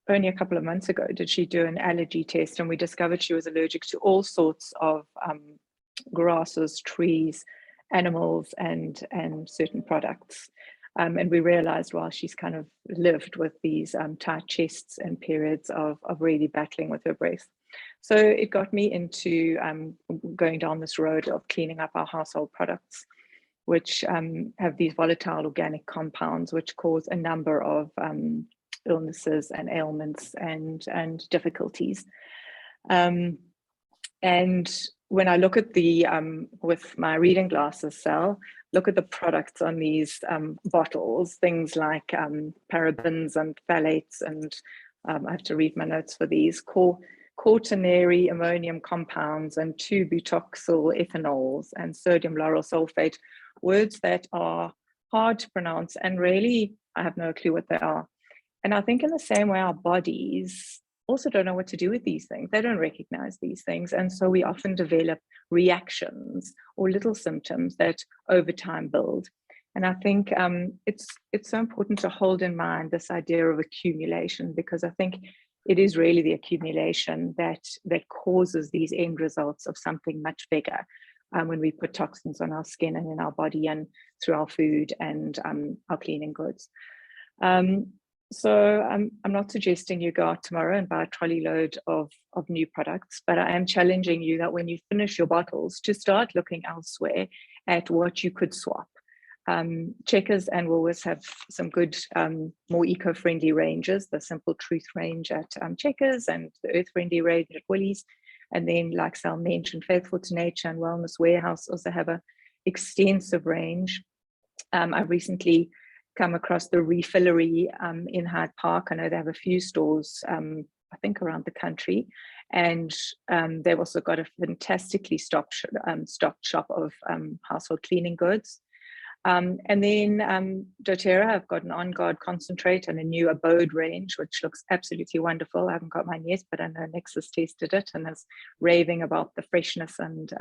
only a couple of months ago did she do an allergy test, and we discovered she was allergic to all sorts of grasses, trees, animals, and certain products. And we realized while she's kind of lived with these tight chests and periods of really battling with her breath. So it got me into going down this road of cleaning up our household products, which have these volatile organic compounds, which cause a number of illnesses and ailments and difficulties. And when I look at the, with my reading glasses, Sal, look at the products on these bottles, things like parabens and phthalates, and I have to read my notes for these, quaternary ammonium compounds and 2-butoxyl ethanols and sodium lauryl sulfate, words that are hard to pronounce and really I have no clue what they are. And I think in the same way, our bodies also don't know what to do with these things. They don't recognize these things. And so we often develop reactions or little symptoms that over time build. And I think it's so important to hold in mind this idea of accumulation, because I think it is really the accumulation that causes these end results of something much bigger when we put toxins on our skin and in our body and through our food and our cleaning goods. So I'm not suggesting you go out tomorrow and buy a trolley load of new products, but I am challenging you that when you finish your bottles to start looking elsewhere at what you could swap. Checkers and Woolworths have some good, more eco-friendly ranges, the Simple Truth range at Checkers and the Earth-friendly range at Woolies. And then, like Sal mentioned, Faithful to Nature and Wellness Warehouse also have an extensive range. I've recently come across the Refillery in Hyde Park. I know they have a few stores, I think, around the country. And they've also got a fantastically stocked shop of household cleaning goods. And then doTERRA, I've got an On Guard concentrate and a new Abode range, which looks absolutely wonderful. I haven't got mine yet, but I know Nexus tested it and is raving about the freshness and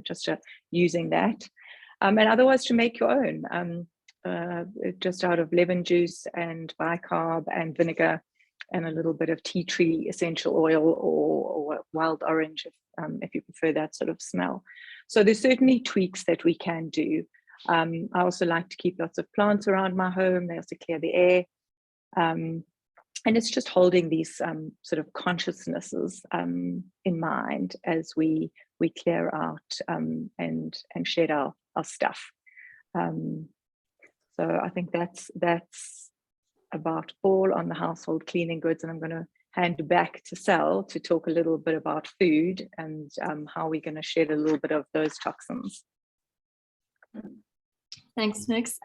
just using that. And otherwise to make your own, just out of lemon juice and bicarb and vinegar and a little bit of tea tree essential oil or wild orange if you prefer that sort of smell. So there's certainly tweaks that we can do. I also like to keep lots of plants around my home. They also clear the air. And it's just holding these sort of consciousnesses in mind as we clear out and shed our stuff. So I think that's about all on the household cleaning goods, and I'm going to hand back to Sal to talk a little bit about food and how we're going to shed a little bit of those toxins. Thanks, Nix.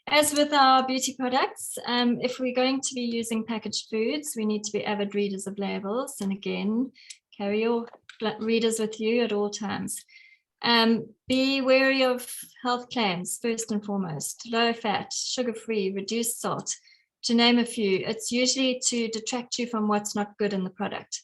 As with our beauty products, if we're going to be using packaged foods, we need to be avid readers of labels. And again, carry your readers with you at all times. Be wary of health claims, first and foremost. Low fat, sugar-free, reduced salt, to name a few. It's usually to detract you from what's not good in the product.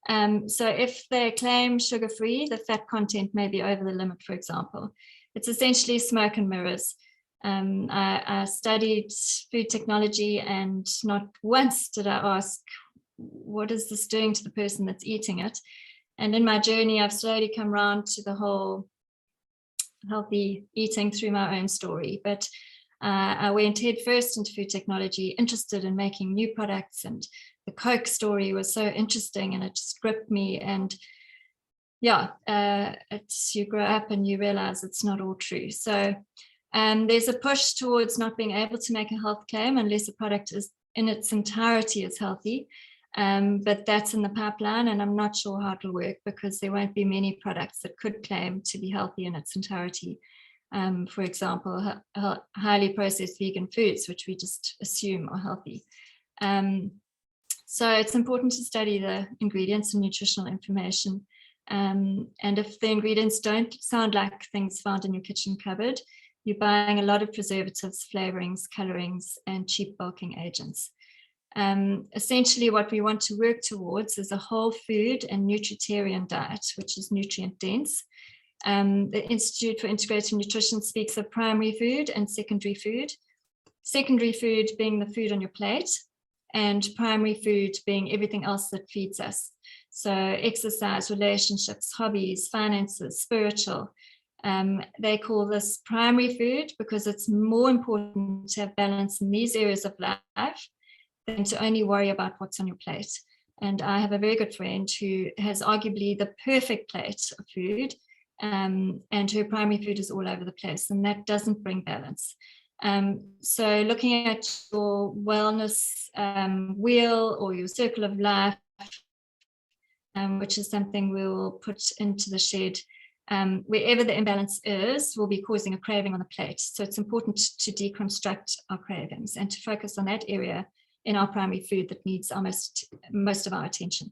So if they claim sugar-free, the fat content may be over the limit, for example. It's essentially smoke and mirrors. I studied food technology, and not once did I ask, what is this doing to the person that's eating it? And in my journey, I've slowly come around to the whole healthy eating through my own story. But I went head first into food technology, interested in making new products, and the Coke story was so interesting and it just gripped me. And yeah, you grow up and you realize it's not all true. So there's a push towards not being able to make a health claim unless a product is in its entirety is healthy. But that's in the pipeline, and I'm not sure how it'll work because there won't be many products that could claim to be healthy in its entirety. For example, highly processed vegan foods, which we just assume are healthy. So it's important to study the ingredients and nutritional information. And if the ingredients don't sound like things found in your kitchen cupboard, you're buying a lot of preservatives, flavorings, colorings, and cheap bulking agents. Essentially, what we want to work towards is a whole food and nutritarian diet, which is nutrient dense. The Institute for Integrated Nutrition speaks of primary food and secondary food. Secondary food being the food on your plate, and primary food being everything else that feeds us. So exercise, relationships, hobbies, finances, spiritual. They call this primary food because it's more important to have balance in these areas of life than to only worry about what's on your plate. And I have a very good friend who has arguably the perfect plate of food, and her primary food is all over the place, and that doesn't bring balance. So looking at your wellness wheel or your circle of life, which is something we will put into the shed, wherever the imbalance is, will be causing a craving on the plate. So it's important to deconstruct our cravings and to focus on that area in our primary food that needs most of our attention.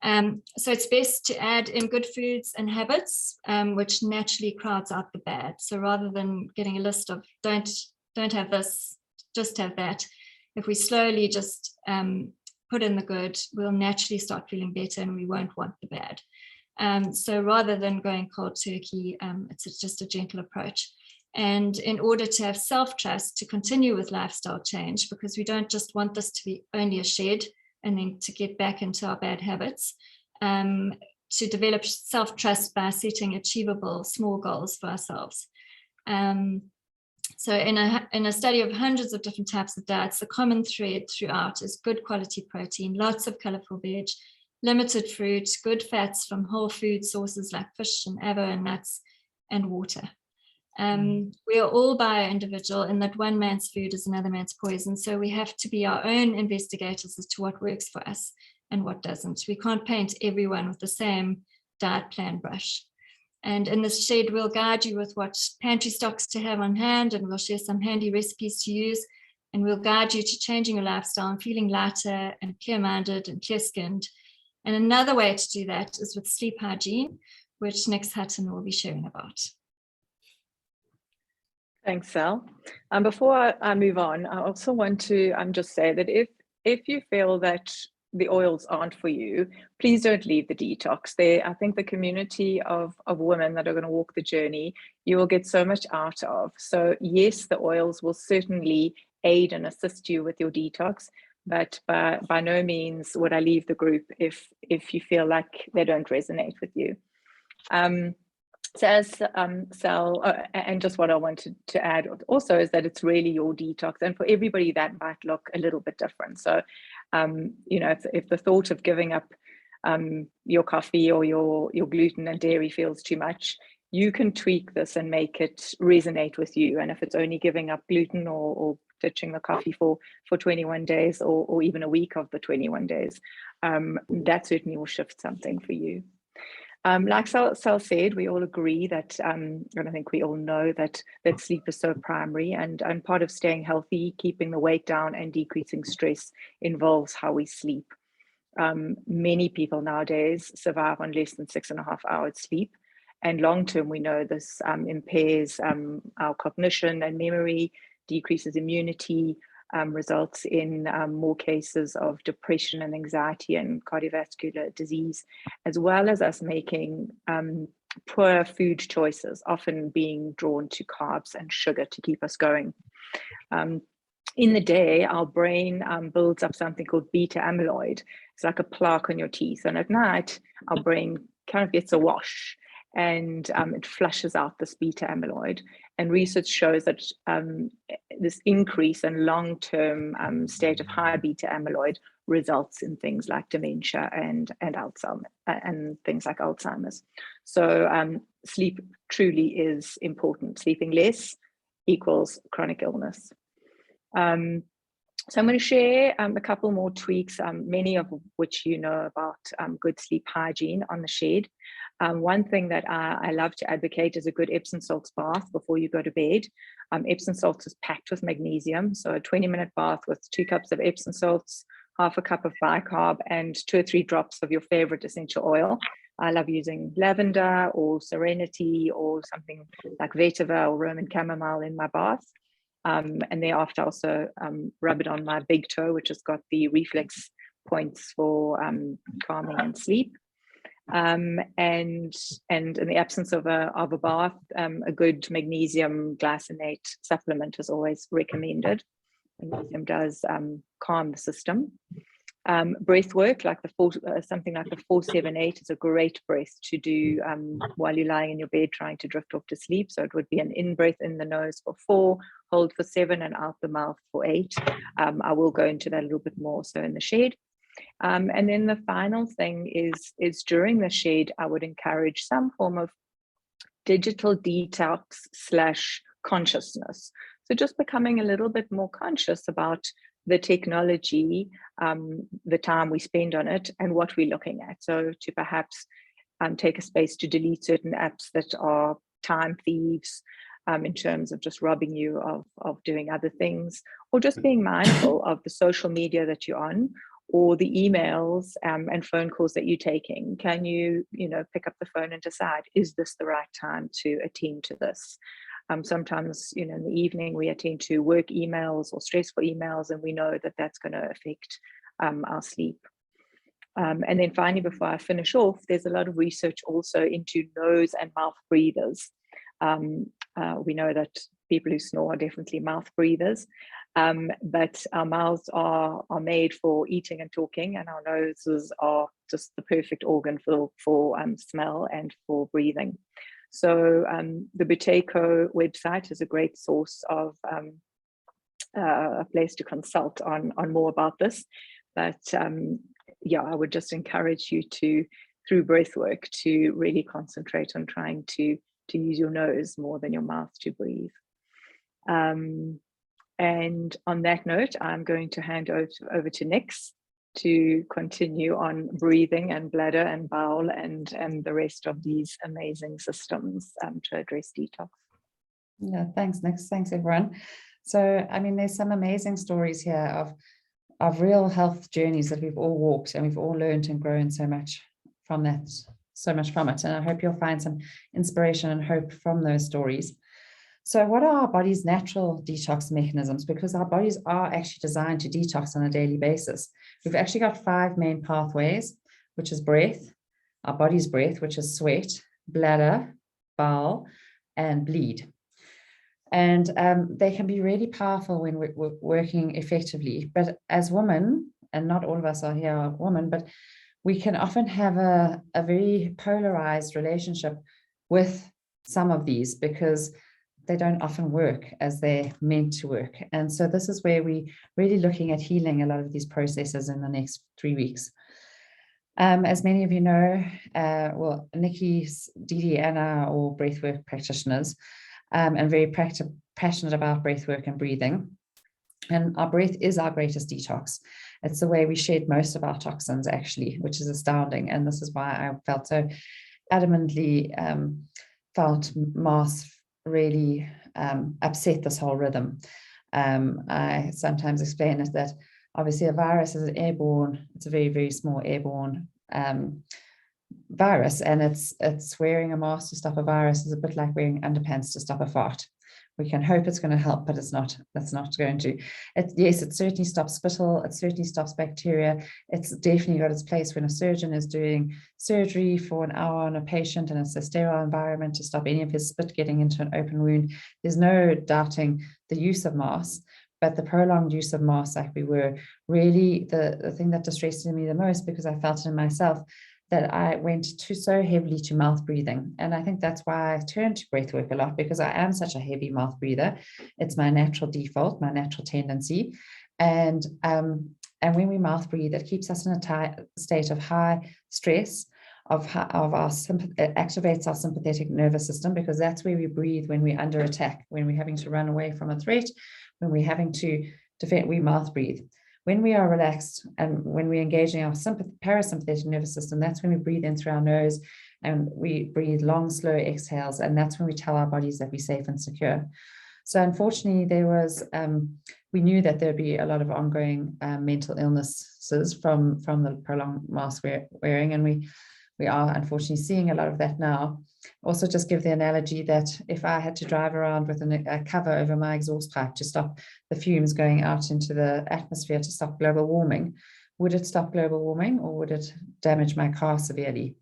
So it's best to add in good foods and habits, which naturally crowds out the bad. So rather than getting a list of don't have this, just have that, if we slowly just put in the good, we'll naturally start feeling better and we won't want the bad. So rather than going cold turkey, it's just a gentle approach. And in order to have self-trust to continue with lifestyle change, because we don't just want this to be only a shed and then to get back into our bad habits, to develop self-trust by setting achievable small goals for ourselves. So in a study of hundreds of different types of diets, the common thread throughout is good quality protein, lots of colorful veg, limited fruit, good fats from whole food sources like fish and avo and nuts, and water. We are all bio-individual in that one man's food is another man's poison. So we have to be our own investigators as to what works for us and what doesn't. We can't paint everyone with the same diet plan brush. And in this shed, we'll guide you with what pantry stocks to have on hand, and we'll share some handy recipes to use. And we'll guide you to changing your lifestyle and feeling lighter and clear-minded and clear-skinned. And another way to do that is with sleep hygiene, which Nix Hutton will be sharing about. Thanks, Sal. Before I move on, I also want to just say that if you feel that the oils aren't for you, please don't leave the detox. I think the community of women that are going to walk the journey, you will get so much out of. So yes, the oils will certainly aid and assist you with your detox, but by no means would I leave the group if you feel like they don't resonate with you. So as Sal, and just what I wanted to add also is that it's really your detox, and for everybody that might look a little bit different. So, you know, if the thought of giving up your coffee or your gluten and dairy feels too much, you can tweak this and make it resonate with you. And if it's only giving up gluten or ditching the coffee for 21 days or even a week of the 21 days, that certainly will shift something for you. Like Sal said, we all agree that, and I think we all know that sleep is so primary, and part of staying healthy, keeping the weight down and decreasing stress involves how we sleep. Many people nowadays survive on less than 6.5 hours sleep, and long term we know this impairs our cognition and memory, decreases immunity, results in more cases of depression and anxiety and cardiovascular disease, as well as us making poor food choices, often being drawn to carbs and sugar to keep us going. In the day, our brain builds up something called beta amyloid. It's like a plaque on your teeth. And at night, our brain kind of gets a wash, and it flushes out this beta amyloid. And research shows that this increase in long-term state of high beta amyloid results in things like dementia and Alzheimer's and things like Alzheimer's. So sleep truly is important. Sleeping less equals chronic illness. So I'm going to share a couple more tweaks, many of which you know about good sleep hygiene on the shed. One thing that I love to advocate is a good Epsom salts bath before you go to bed. Epsom salts is packed with magnesium, so a 20-minute bath with 2 cups of Epsom salts, half a cup of bicarb, and 2 or 3 drops of your favorite essential oil. I love using lavender or serenity or something like vetiver or Roman chamomile in my bath. And thereafter also rub it on my big toe, which has got the reflex points for calming and sleep. And in the absence of a bath, a good magnesium glycinate supplement is always recommended. Magnesium does calm the system. Breath work, like something like the 4-7-8 is a great breath to do while you're lying in your bed trying to drift off to sleep. So it would be an in breath in the nose for 4, hold for 7, and out the mouth for 8. I will go into that a little bit more so in the shed. And then the final thing is during the shed, I would encourage some form of digital detox / consciousness. So just becoming a little bit more conscious about the technology, the time we spend on it, and what we're looking at. So to perhaps take a space to delete certain apps that are time thieves, in terms of just robbing you of doing other things, or just being mindful of the social media that you're on, or the emails and phone calls that you're taking. Can you pick up the phone and decide, is this the right time to attend to this? Sometimes, in the evening we attend to work emails or stressful emails, and we know that that's going to affect our sleep. And then finally, before I finish off, there's a lot of research also into nose and mouth breathers. We know that people who snore are definitely mouth breathers, but our mouths are made for eating and talking, and our noses are just the perfect organ for smell and for breathing. So the Buteyko website is a great source of a place to consult on more about this. But yeah, I would just encourage you to, through breath work, to really concentrate on trying to to use your nose more than your mouth to breathe. And on that note, I'm going to hand over to Nix to continue on breathing and bladder and bowel and the rest of these amazing systems to address detox. Yeah, thanks, Nix. Thanks, everyone. So, I mean, there's some amazing stories here of real health journeys that we've all walked, and we've all learned and grown so much from that, so much from it. And I hope you'll find some inspiration and hope from those stories. So what are our body's natural detox mechanisms? Because our bodies are actually designed to detox on a daily basis. We've actually got 5 main pathways, which is breath, our body's breath, which is sweat, bladder, bowel, and bleed. And they can be really powerful when we're working effectively. But as women, and not all of us are here are women, but we can often have a very polarized relationship with some of these because they don't often work as they're meant to work. And so this is where we're really looking at healing a lot of these processes in the next 3 weeks. As many of you know, well, Nikki, Didi, and I are all breathwork practitioners and very passionate about breathwork and breathing. And our breath is our greatest detox. It's the way we shed most of our toxins, actually, which is astounding. And this is why I felt so adamantly felt masks really upset this whole rhythm. I sometimes explain it that obviously a virus is an airborne, it's a very, very small airborne virus, and it's wearing a mask to stop a virus is a bit like wearing underpants to stop a fart. We can hope it's going to help, but it's not going to. Yes, it certainly stops spittle, it certainly stops bacteria. It's definitely got its place when a surgeon is doing surgery for an hour on a patient and it's a sterile environment to stop any of his spit getting into an open wound. There's no doubting the use of masks, but the prolonged use of masks, like we were, really the thing that distressed me the most, because I felt it in myself, that I went so heavily to mouth breathing. And I think that's why I turned to breathwork a lot, because I am such a heavy mouth breather. It's my natural default, my natural tendency. And when we mouth breathe, it keeps us in a state of high stress, it activates our sympathetic nervous system, because that's where we breathe when we're under attack, when we're having to run away from a threat, when we're having to defend, we mouth breathe. When we are relaxed and when we're engaging our parasympathetic nervous system, that's when we breathe in through our nose and we breathe long, slow exhales. And that's when we tell our bodies that we're safe and secure. So unfortunately, we knew that there'd be a lot of ongoing mental illnesses from the prolonged mask wearing. And we are unfortunately seeing a lot of that now. Also, just give the analogy that if I had to drive around with a cover over my exhaust pipe to stop the fumes going out into the atmosphere to stop global warming, would it stop global warming or would it damage my car severely?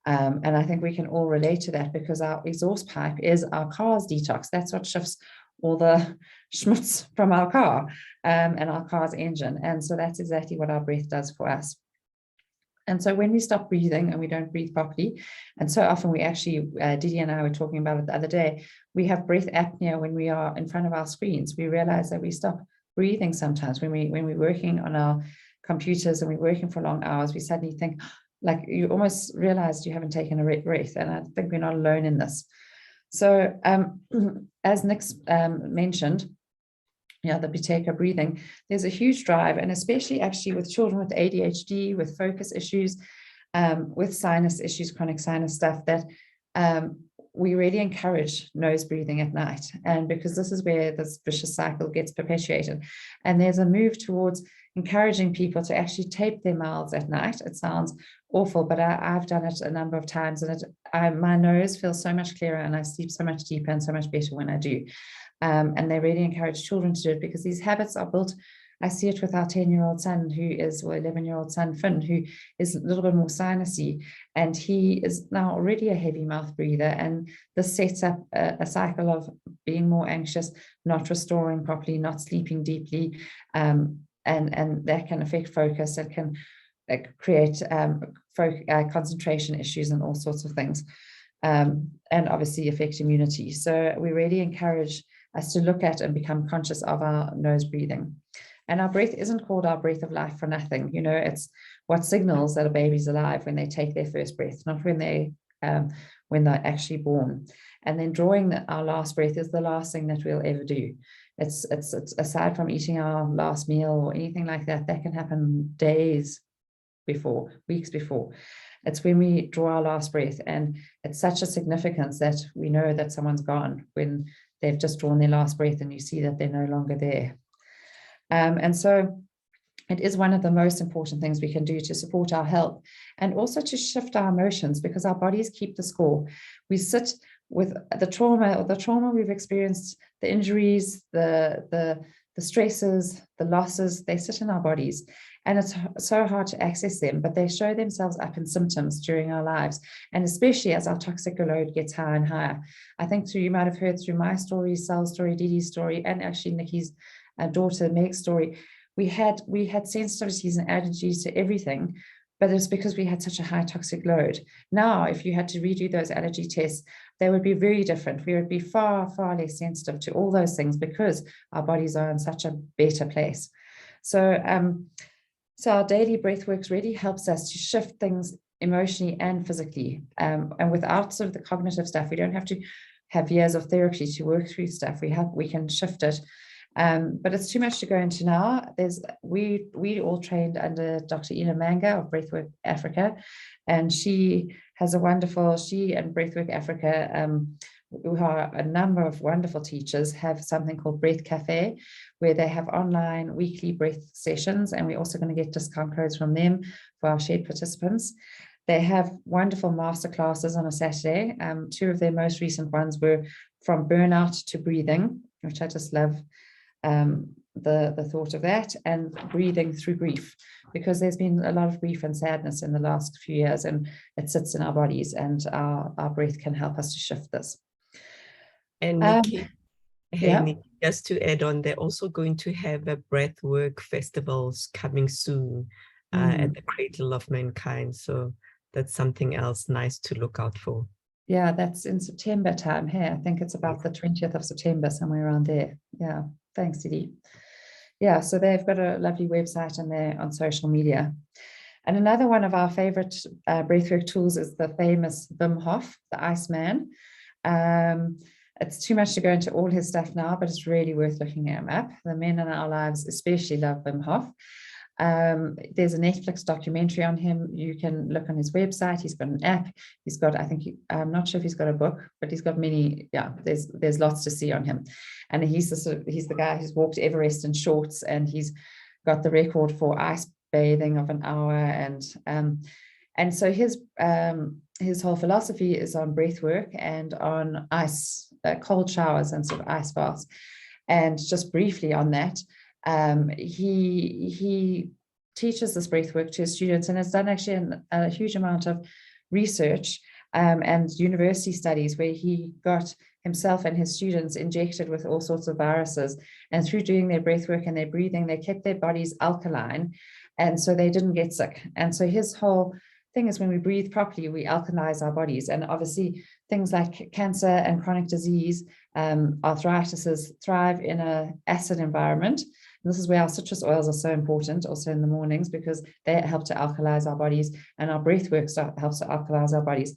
And I think we can all relate to that, because our exhaust pipe is our car's detox. That's what shifts all the schmutz from our car and our car's engine. And so that's exactly what our breath does for us. And so when we stop breathing and we don't breathe properly, and so often we actually, Didi and I were talking about it the other day, we have breath apnea when we are in front of our screens. We realize that we stop breathing sometimes when we're working on our computers and we're working for long hours. We suddenly think, like, you almost realize you haven't taken a breath. And I think we're not alone in this. So as Nix mentioned, the Buteyko breathing, there's a huge drive, and especially actually with children with ADHD, with focus issues, with sinus issues, chronic sinus stuff, that we really encourage nose breathing at night. And because this is where this vicious cycle gets perpetuated. And there's a move towards encouraging people to actually tape their mouths at night. It sounds awful, but I've done it a number of times, and my nose feels so much clearer and I sleep so much deeper and so much better when I do. And they really encourage children to do it, because these habits are built. I see it with our 10-year-old son, 11-year-old son, Finn, who is a little bit more sinusy, and he is now already a heavy mouth breather. And this sets up a cycle of being more anxious, not restoring properly, not sleeping deeply. And that can affect focus. It can create concentration issues and all sorts of things. And obviously affect immunity. So we really encourage us to look at and become conscious of our nose breathing. And our breath isn't called our breath of life for nothing. It's what signals that a baby's alive when they take their first breath, not when they when they're actually born. And then drawing our last breath is the last thing that we'll ever do. It's aside from eating our last meal or anything like that, that can happen days before, weeks before. It's when we draw our last breath, and it's such a significance that we know that someone's gone when they've just drawn their last breath and you see that they're no longer there. And so it is one of the most important things we can do to support our health and also to shift our emotions, because our bodies keep the score. We sit with the trauma we've experienced, the injuries, the stresses, the losses, they sit in our bodies. And it's so hard to access them, but they show themselves up in symptoms during our lives. And especially as our toxic load gets higher and higher. I think you might have heard through my story, Sal's story, Dee Dee's story, and actually Nikki's daughter, Meg's story, we had sensitivities and allergies to everything, but it's because we had such a high toxic load. Now, if you had to redo those allergy tests, they would be very different. We would be far, far less sensitive to all those things because our bodies are in such a better place. So our daily breath works really helps us to shift things emotionally and physically. And without sort of the cognitive stuff, we don't have to have years of therapy to work through stuff. We can shift it. But it's too much to go into now. We all trained under Dr. Ina Manga of Breathwork Africa, and she and Breathwork Africa, who are a number of wonderful teachers, have something called Breath Cafe, where they have online weekly breath sessions, and we're also going to get discount codes from them for our shared participants. They have wonderful masterclasses on a Saturday. Two of their most recent ones were from burnout to breathing, which I just love. The thought of that, and breathing through grief, because there's been a lot of grief and sadness in the last few years, and it sits in our bodies, and our breath can help us to shift this. And Nikki, yeah. Nikki, just to add on, they're also going to have a breathwork festivals coming soon at the Cradle of Mankind. So that's something else nice to look out for. Yeah, that's in September time here. I think it's about the 20th of September, somewhere around there. Yeah, thanks, Didi. Yeah, so they've got a lovely website and they're on social media. And another one of our favorite breathwork tools is the famous Wim Hof, the Iceman. It's too much to go into all his stuff now, but it's really worth looking at him up. The men in our lives especially love Wim Hof. There's a Netflix documentary on him. You can look on his website. He's got an app. He's got, I'm not sure if he's got a book, but he's got many. Yeah, there's lots to see on him. And he's the guy who's walked Everest in shorts, and he's got the record for ice bathing of an hour. And so his whole philosophy is on breath work and on ice, cold showers and sort of ice baths. And just briefly on that, he teaches this breath work to his students, and has done actually a huge amount of research and university studies where he got himself and his students injected with all sorts of viruses, and through doing their breath work and their breathing, they kept their bodies alkaline, and so they didn't get sick. And so his whole thing is, when we breathe properly, we alkalize our bodies. And obviously things like cancer and chronic disease, arthritis thrive in an acid environment. And this is where our citrus oils are so important, also in the mornings, because they help to alkalize our bodies, and our breath work helps to alkalize our bodies.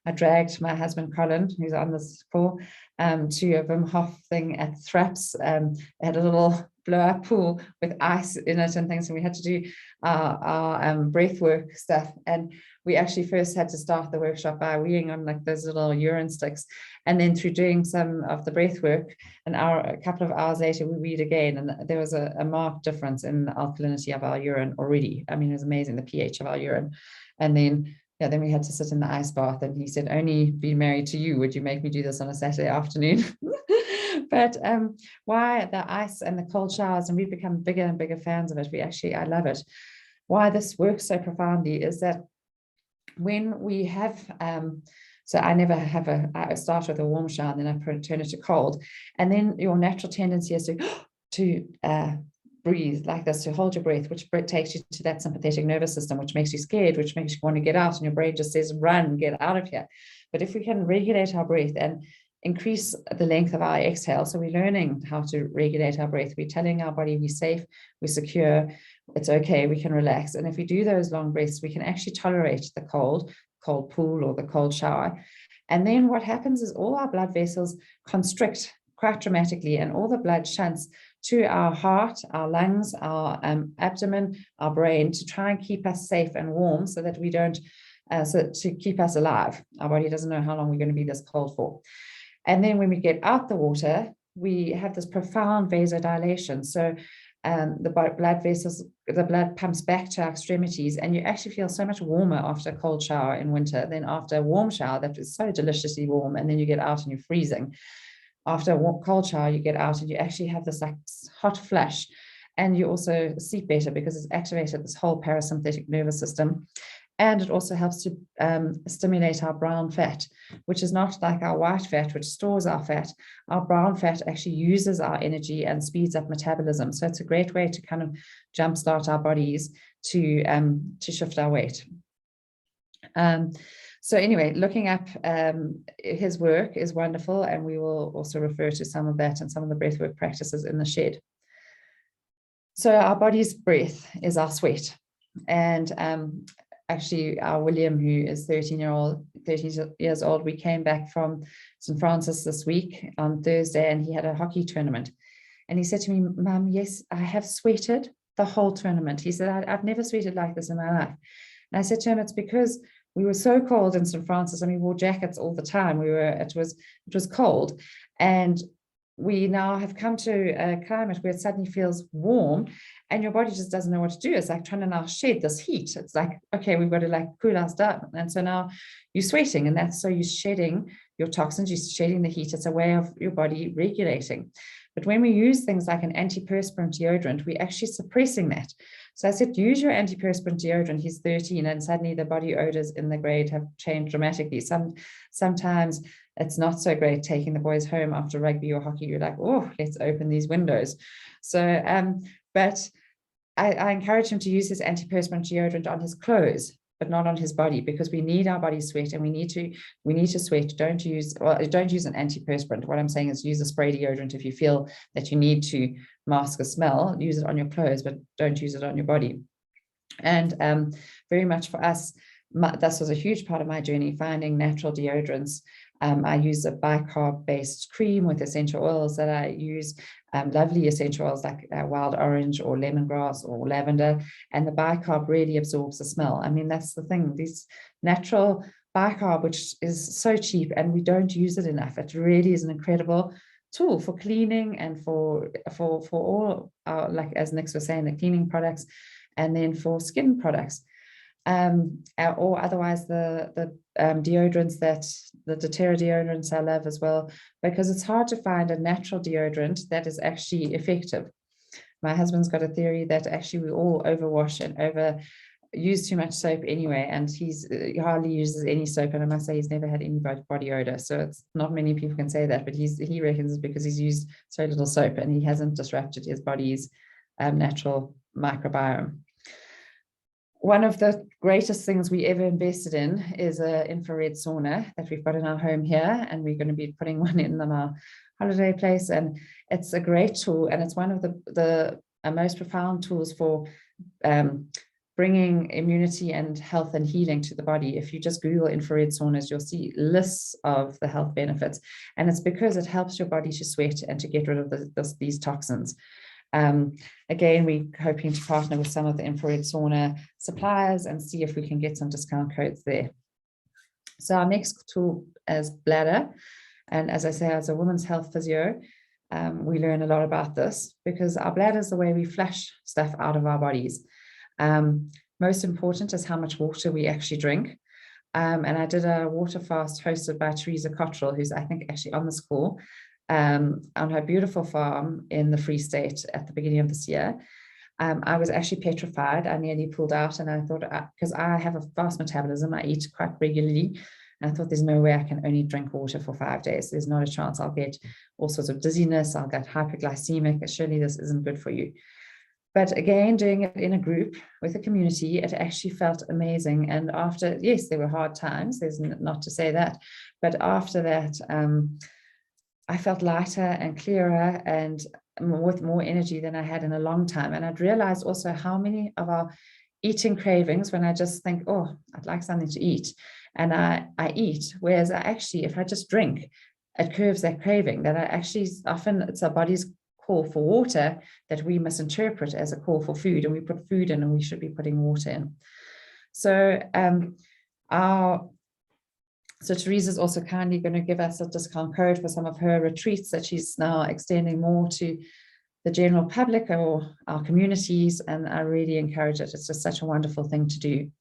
I dragged my husband Colin, who's on this call, to a Wim Hof thing at Thraps. It had a little blow-up pool with ice in it and things, and we had to do our breath work stuff. And we actually first had to start the workshop by weeing on like those little urine sticks, and then through doing some of the breath work, a couple of hours later we weed again, and there was a marked difference in the alkalinity of our urine already. I mean, it was amazing, the pH of our urine. And then then we had to sit in the ice bath, and he said, only being married to you would you make me do this on a Saturday afternoon. But why the ice and the cold showers, and we've become bigger and bigger fans of it. I love it. Why this works so profoundly is that when we have, so I start with a warm shower, and then I turn it to cold, and then your natural tendency is to breathe like this, to hold your breath, which takes you to that sympathetic nervous system, which makes you scared, which makes you want to get out, and your brain just says, run, get out of here. But if we can regulate our breath and increase the length of our exhale, so we're learning how to regulate our breath, we're telling our body we're safe, we're secure, it's okay, we can relax. And if we do those long breaths, we can actually tolerate the cold, cold pool or the cold shower. And then what happens is all our blood vessels constrict quite dramatically, and all the blood shunts to our heart, our lungs, our abdomen, our brain, to try and keep us safe and warm so that we don't, so to keep us alive. Our body doesn't know how long we're going to be this cold for. And then when we get out the water, we have this profound vasodilation. So the blood vessels, the blood pumps back to our extremities, and you actually feel so much warmer after a cold shower in winter than after a warm shower that is so deliciously warm, and then you get out and you're freezing. After a cold shower, you get out and you actually have this like hot flush, and you also sleep better because it's activated this whole parasympathetic nervous system. And it also helps to stimulate our brown fat, which is not like our white fat, which stores our fat. Our brown fat actually uses our energy and speeds up metabolism. So it's a great way to kind of jumpstart our bodies to shift our weight. So anyway, looking up his work is wonderful, and we will also refer to some of that and some of the breathwork practices in the shed. So our body's breath is our sweat, and actually our William, who is 13 years old, we came back from St. Francis this week on Thursday, and he had a hockey tournament, and he said to me, "Mum, yes, I have sweated the whole tournament." He said, I've never sweated like this in my life. And I said to him, it's because we were so cold in St. Francis, and we wore jackets all the time. It was cold, and we now have come to a climate where it suddenly feels warm, and your body just doesn't know what to do. It's like trying to now shed this heat. It's like, okay, we've got to like cool us down. And so now you're sweating, and that's so you're shedding your toxins, you're shedding the heat. It's a way of your body regulating. But when we use things like an antiperspirant deodorant, we're actually suppressing that. So I said, use your antiperspirant deodorant. He's 13, and suddenly the body odors in the grade have changed dramatically. Sometimes it's not so great taking the boys home after rugby or hockey. You're like, oh, let's open these windows. So, but I encourage him to use his antiperspirant deodorant on his clothes, but not on his body, because we need our body sweat, and we need to sweat. Don't use an antiperspirant. What I'm saying is use a spray deodorant if you feel that you need to mask a smell. Use it on your clothes, but don't use it on your body. And very much for us, this was a huge part of my journey, finding natural deodorants. I use a bicarb-based cream with essential oils that I use, lovely essential oils like wild orange or lemongrass or lavender, and the bicarb really absorbs the smell. I mean, that's the thing, this natural bicarb, which is so cheap, and we don't use it enough. It really is an incredible tool for cleaning and for all our, like as Nix was saying, the cleaning products, and then for skin products. Or otherwise the deodorants, that the doTERRA deodorants I love as well, because it's hard to find a natural deodorant that is actually effective. My husband's got a theory that actually we all overwash and use too much soap anyway, and he hardly uses any soap, and I must say he's never had any body odor. So it's not many people can say that, but he reckons it's because he's used so little soap and he hasn't disrupted his body's natural microbiome. One of the greatest things we ever invested in is an infrared sauna that we've got in our home here, and we're going to be putting one in on our holiday place. And it's a great tool, and it's one of the most profound tools for bringing immunity and health and healing to the body. If you just Google infrared saunas, you'll see lists of the health benefits, and it's because it helps your body to sweat and to get rid of these toxins. Again, we're hoping to partner with some of the infrared sauna suppliers and see if we can get some discount codes there. So our next tool is bladder. And as I say, as a women's health physio, we learn a lot about this, because our bladder is the way we flush stuff out of our bodies. Most important is how much water we actually drink. And I did a water fast hosted by Teresa Cottrell, who's I think actually on this call, on her beautiful farm in the Free State at the beginning of this year. I was actually petrified. I nearly pulled out, and I thought, because I have a fast metabolism, I eat quite regularly, and I thought there's no way I can only drink water for 5 days. There's not a chance. I'll get all sorts of dizziness, I'll get hyperglycemic. Surely this isn't good for you. But again, doing it in a group with a community, it actually felt amazing. And after, yes, there were hard times, there's not to say that, but after that, I felt lighter and clearer and with more energy than I had in a long time. And I'd realized also how many of our eating cravings, when I just think, oh, I'd like something to eat, and I eat. Whereas I actually, if I just drink, it curbs that craving. That I actually, often it's our body's call for water that we misinterpret as a call for food, and we put food in and we should be putting water in. So so Teresa's also kindly going to give us a discount code for some of her retreats that she's now extending more to the general public or our communities, and I really encourage it. It's just such a wonderful thing to do.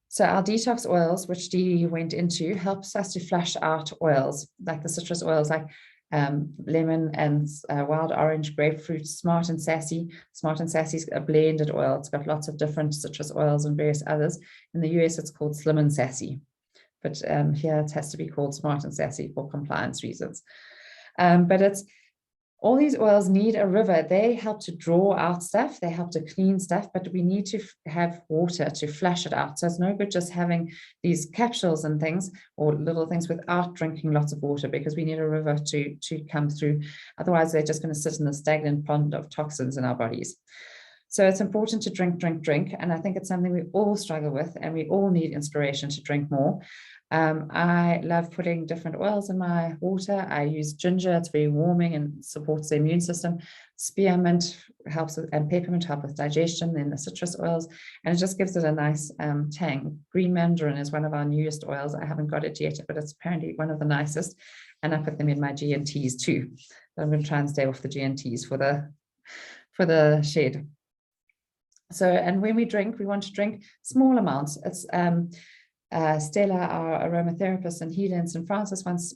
So our detox oils, which Dee went into, helps us to flush out oils, like the citrus oils, like lemon and wild orange, grapefruit, Smart and Sassy. Smart and Sassy is a blended oil. It's got lots of different citrus oils and various others. In the US, it's called Slim and Sassy, but here it has to be called Smart and Sassy for compliance reasons. But it's all these oils need a river. They help to draw out stuff, they help to clean stuff, but we need to have water to flush it out. So it's no good just having these capsules and things or little things without drinking lots of water, because we need a river to come through. Otherwise, they're just going to sit in the stagnant pond of toxins in our bodies. So it's important to drink. And I think it's something we all struggle with, and we all need inspiration to drink more. I love putting different oils in my water. I use ginger, it's very warming and supports the immune system. Spearmint helps with, and peppermint help with digestion, then the citrus oils, and it just gives it a nice tang. Green mandarin is one of our newest oils. I haven't got it yet, but it's apparently one of the nicest, and I put them in my GNTs too. But I'm going to try and stay off the GNTs for the shed. So, and when we drink, we want to drink small amounts. It's Stella, our aromatherapist and healer in St. Francis, once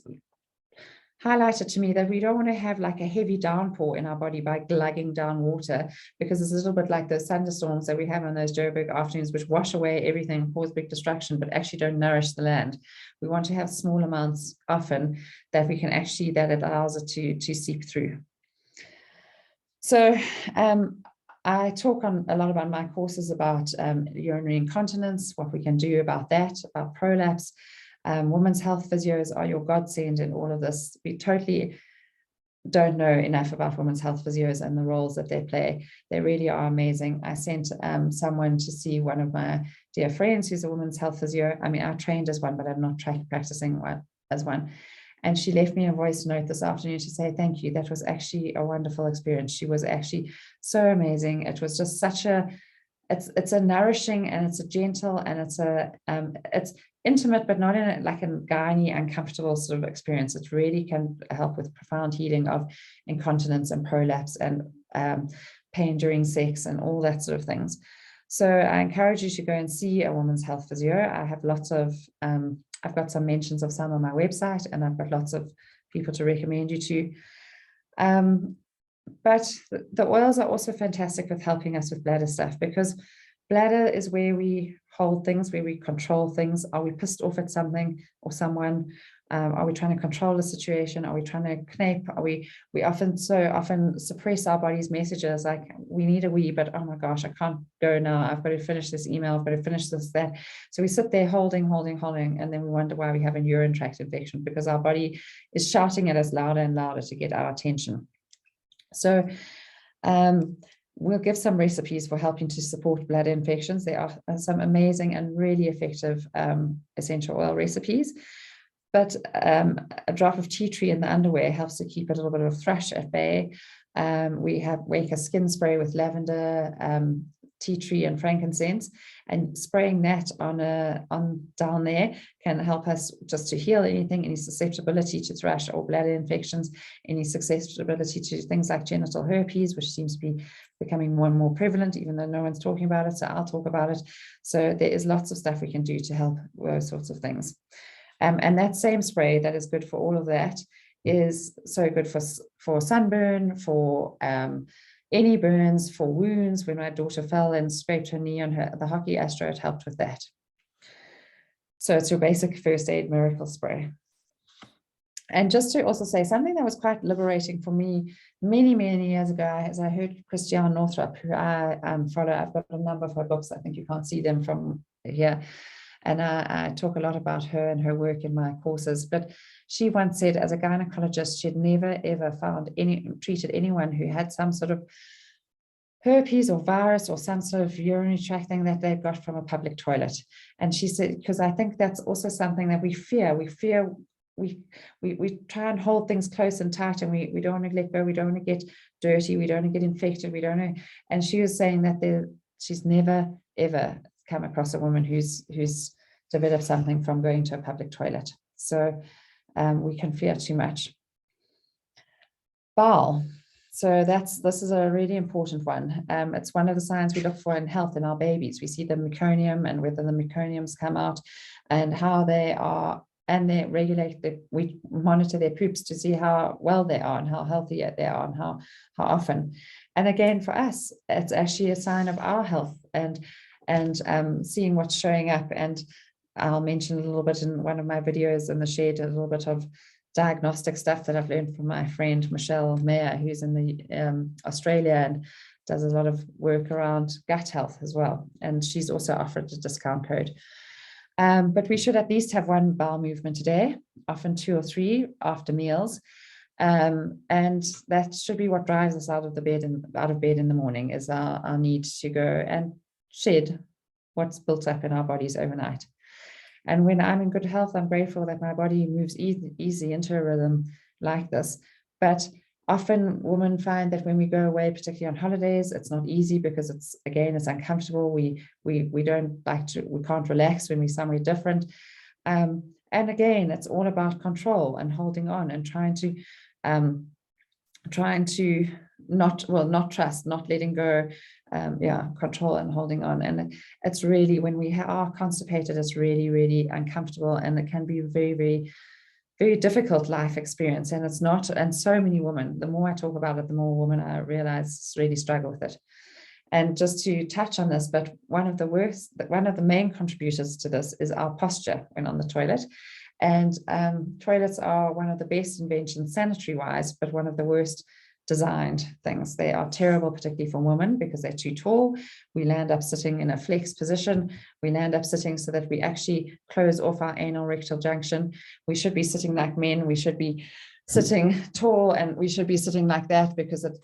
highlighted to me that we don't want to have like a heavy downpour in our body by glugging down water, because it's a little bit like those thunderstorms that we have on those Joburg afternoons, which wash away everything, cause big destruction, but actually don't nourish the land. We want to have small amounts often that we can actually, that it allows it to seep through. So I talk a lot about my courses about urinary incontinence, what we can do about that, about prolapse. Women's health physios are your godsend in all of this. We totally don't know enough about women's health physios and the roles that they play. They really are amazing. I sent someone to see one of my dear friends who's a women's health physio. I mean, I trained as one, but I'm not practicing as one. And she left me a voice note this afternoon to say, thank you. That was actually a wonderful experience. She was actually so amazing. It was just such it's a nourishing, and it's a gentle, and it's intimate, but not in like a gynae uncomfortable sort of experience. It really can help with profound healing of incontinence and prolapse and pain during sex and all that sort of things. So I encourage you to go and see a woman's health physio. I have lots of I've got some mentions of some on my website, and I've got lots of people to recommend you to. But the oils are also fantastic with helping us with bladder stuff, because bladder is where we hold things, where we control things. Are we pissed off at something or someone? Are we trying to control the situation? Are we trying to knape? Are we often suppress our body's messages, like we need a wee, but oh my gosh, I can't go now. I've got to finish this email. I've got to finish this, that. So we sit there holding, and then we wonder why we have a urine tract infection, because our body is shouting at us louder and louder to get our attention. So we'll give some recipes for helping to support bladder infections. There are some amazing and really effective essential oil recipes. But a drop of tea tree in the underwear helps to keep a little bit of thrush at bay. We have Wake a skin spray with lavender, tea tree and frankincense, and spraying that on down there can help us just to heal anything, any susceptibility to thrush or bladder infections, any susceptibility to things like genital herpes, which seems to be becoming more and more prevalent, even though no one's talking about it. So I'll talk about it. So there is lots of stuff we can do to help those sorts of things. And that same spray that is good for all of that is so good for sunburn, for any burns, for wounds. When my daughter fell and scraped her knee on the hockey astro, it helped with that. So it's your basic first aid miracle spray. And just to also say something that was quite liberating for me many, many years ago, as I heard Christiane Northrup, who I follow. I've got a number of her books. I think you can't see them from here. And I talk a lot about her and her work in my courses. But she once said, as a gynecologist, she had never, ever treated anyone who had some sort of herpes or virus or some sort of urinary tract thing that they've got from a public toilet. And she said, because I think that's also something that we fear. We try and hold things close and tight, and we don't want to let go. We don't want to get dirty. We don't want to get infected. We don't know. And she was saying that she's never, ever come across a woman who's developed something from going to a public toilet. So we can fear too much. Bowel. So this is a really important one. It's one of the signs we look for in health in our babies. We see the meconium and whether the meconiums come out and how they are, and they regulate, we monitor their poops to see how well they are and how healthy they are and how often. And again, for us, it's actually a sign of our health and seeing what's showing up. And I'll mention a little bit in one of my videos in the shed, a little bit of diagnostic stuff that I've learned from my friend Michelle Mayer, who's in the Australia and does a lot of work around gut health as well. And she's also offered a discount code. But we should at least have one bowel movement a day, often 2 or 3 after meals. And that should be what drives us out of bed in the morning, is our need to go and shed what's built up in our bodies overnight. And when I'm in good health, I'm grateful that my body moves easy into a rhythm like this. But often women find that when we go away, particularly on holidays, it's not easy because it's uncomfortable. We can't relax when we're somewhere different. And again, it's all about control and holding on and trying to not trust, not letting go, control and holding on. And it's really, when we are constipated, it's really, really uncomfortable, and it can be a very, very, very difficult life experience. And it's not, and so many women, the more I talk about it, the more women I realize really struggle with it. And just to touch on this, but one of the main contributors to this is our posture when on the toilet. And toilets are one of the best inventions sanitary wise, but one of the worst designed things. They are terrible, particularly for women, because they're too tall. We land up sitting in a flex position. We land up sitting so that we actually close off our anal rectal junction. We should be sitting like men. We should be sitting tall, and we should be sitting like that because it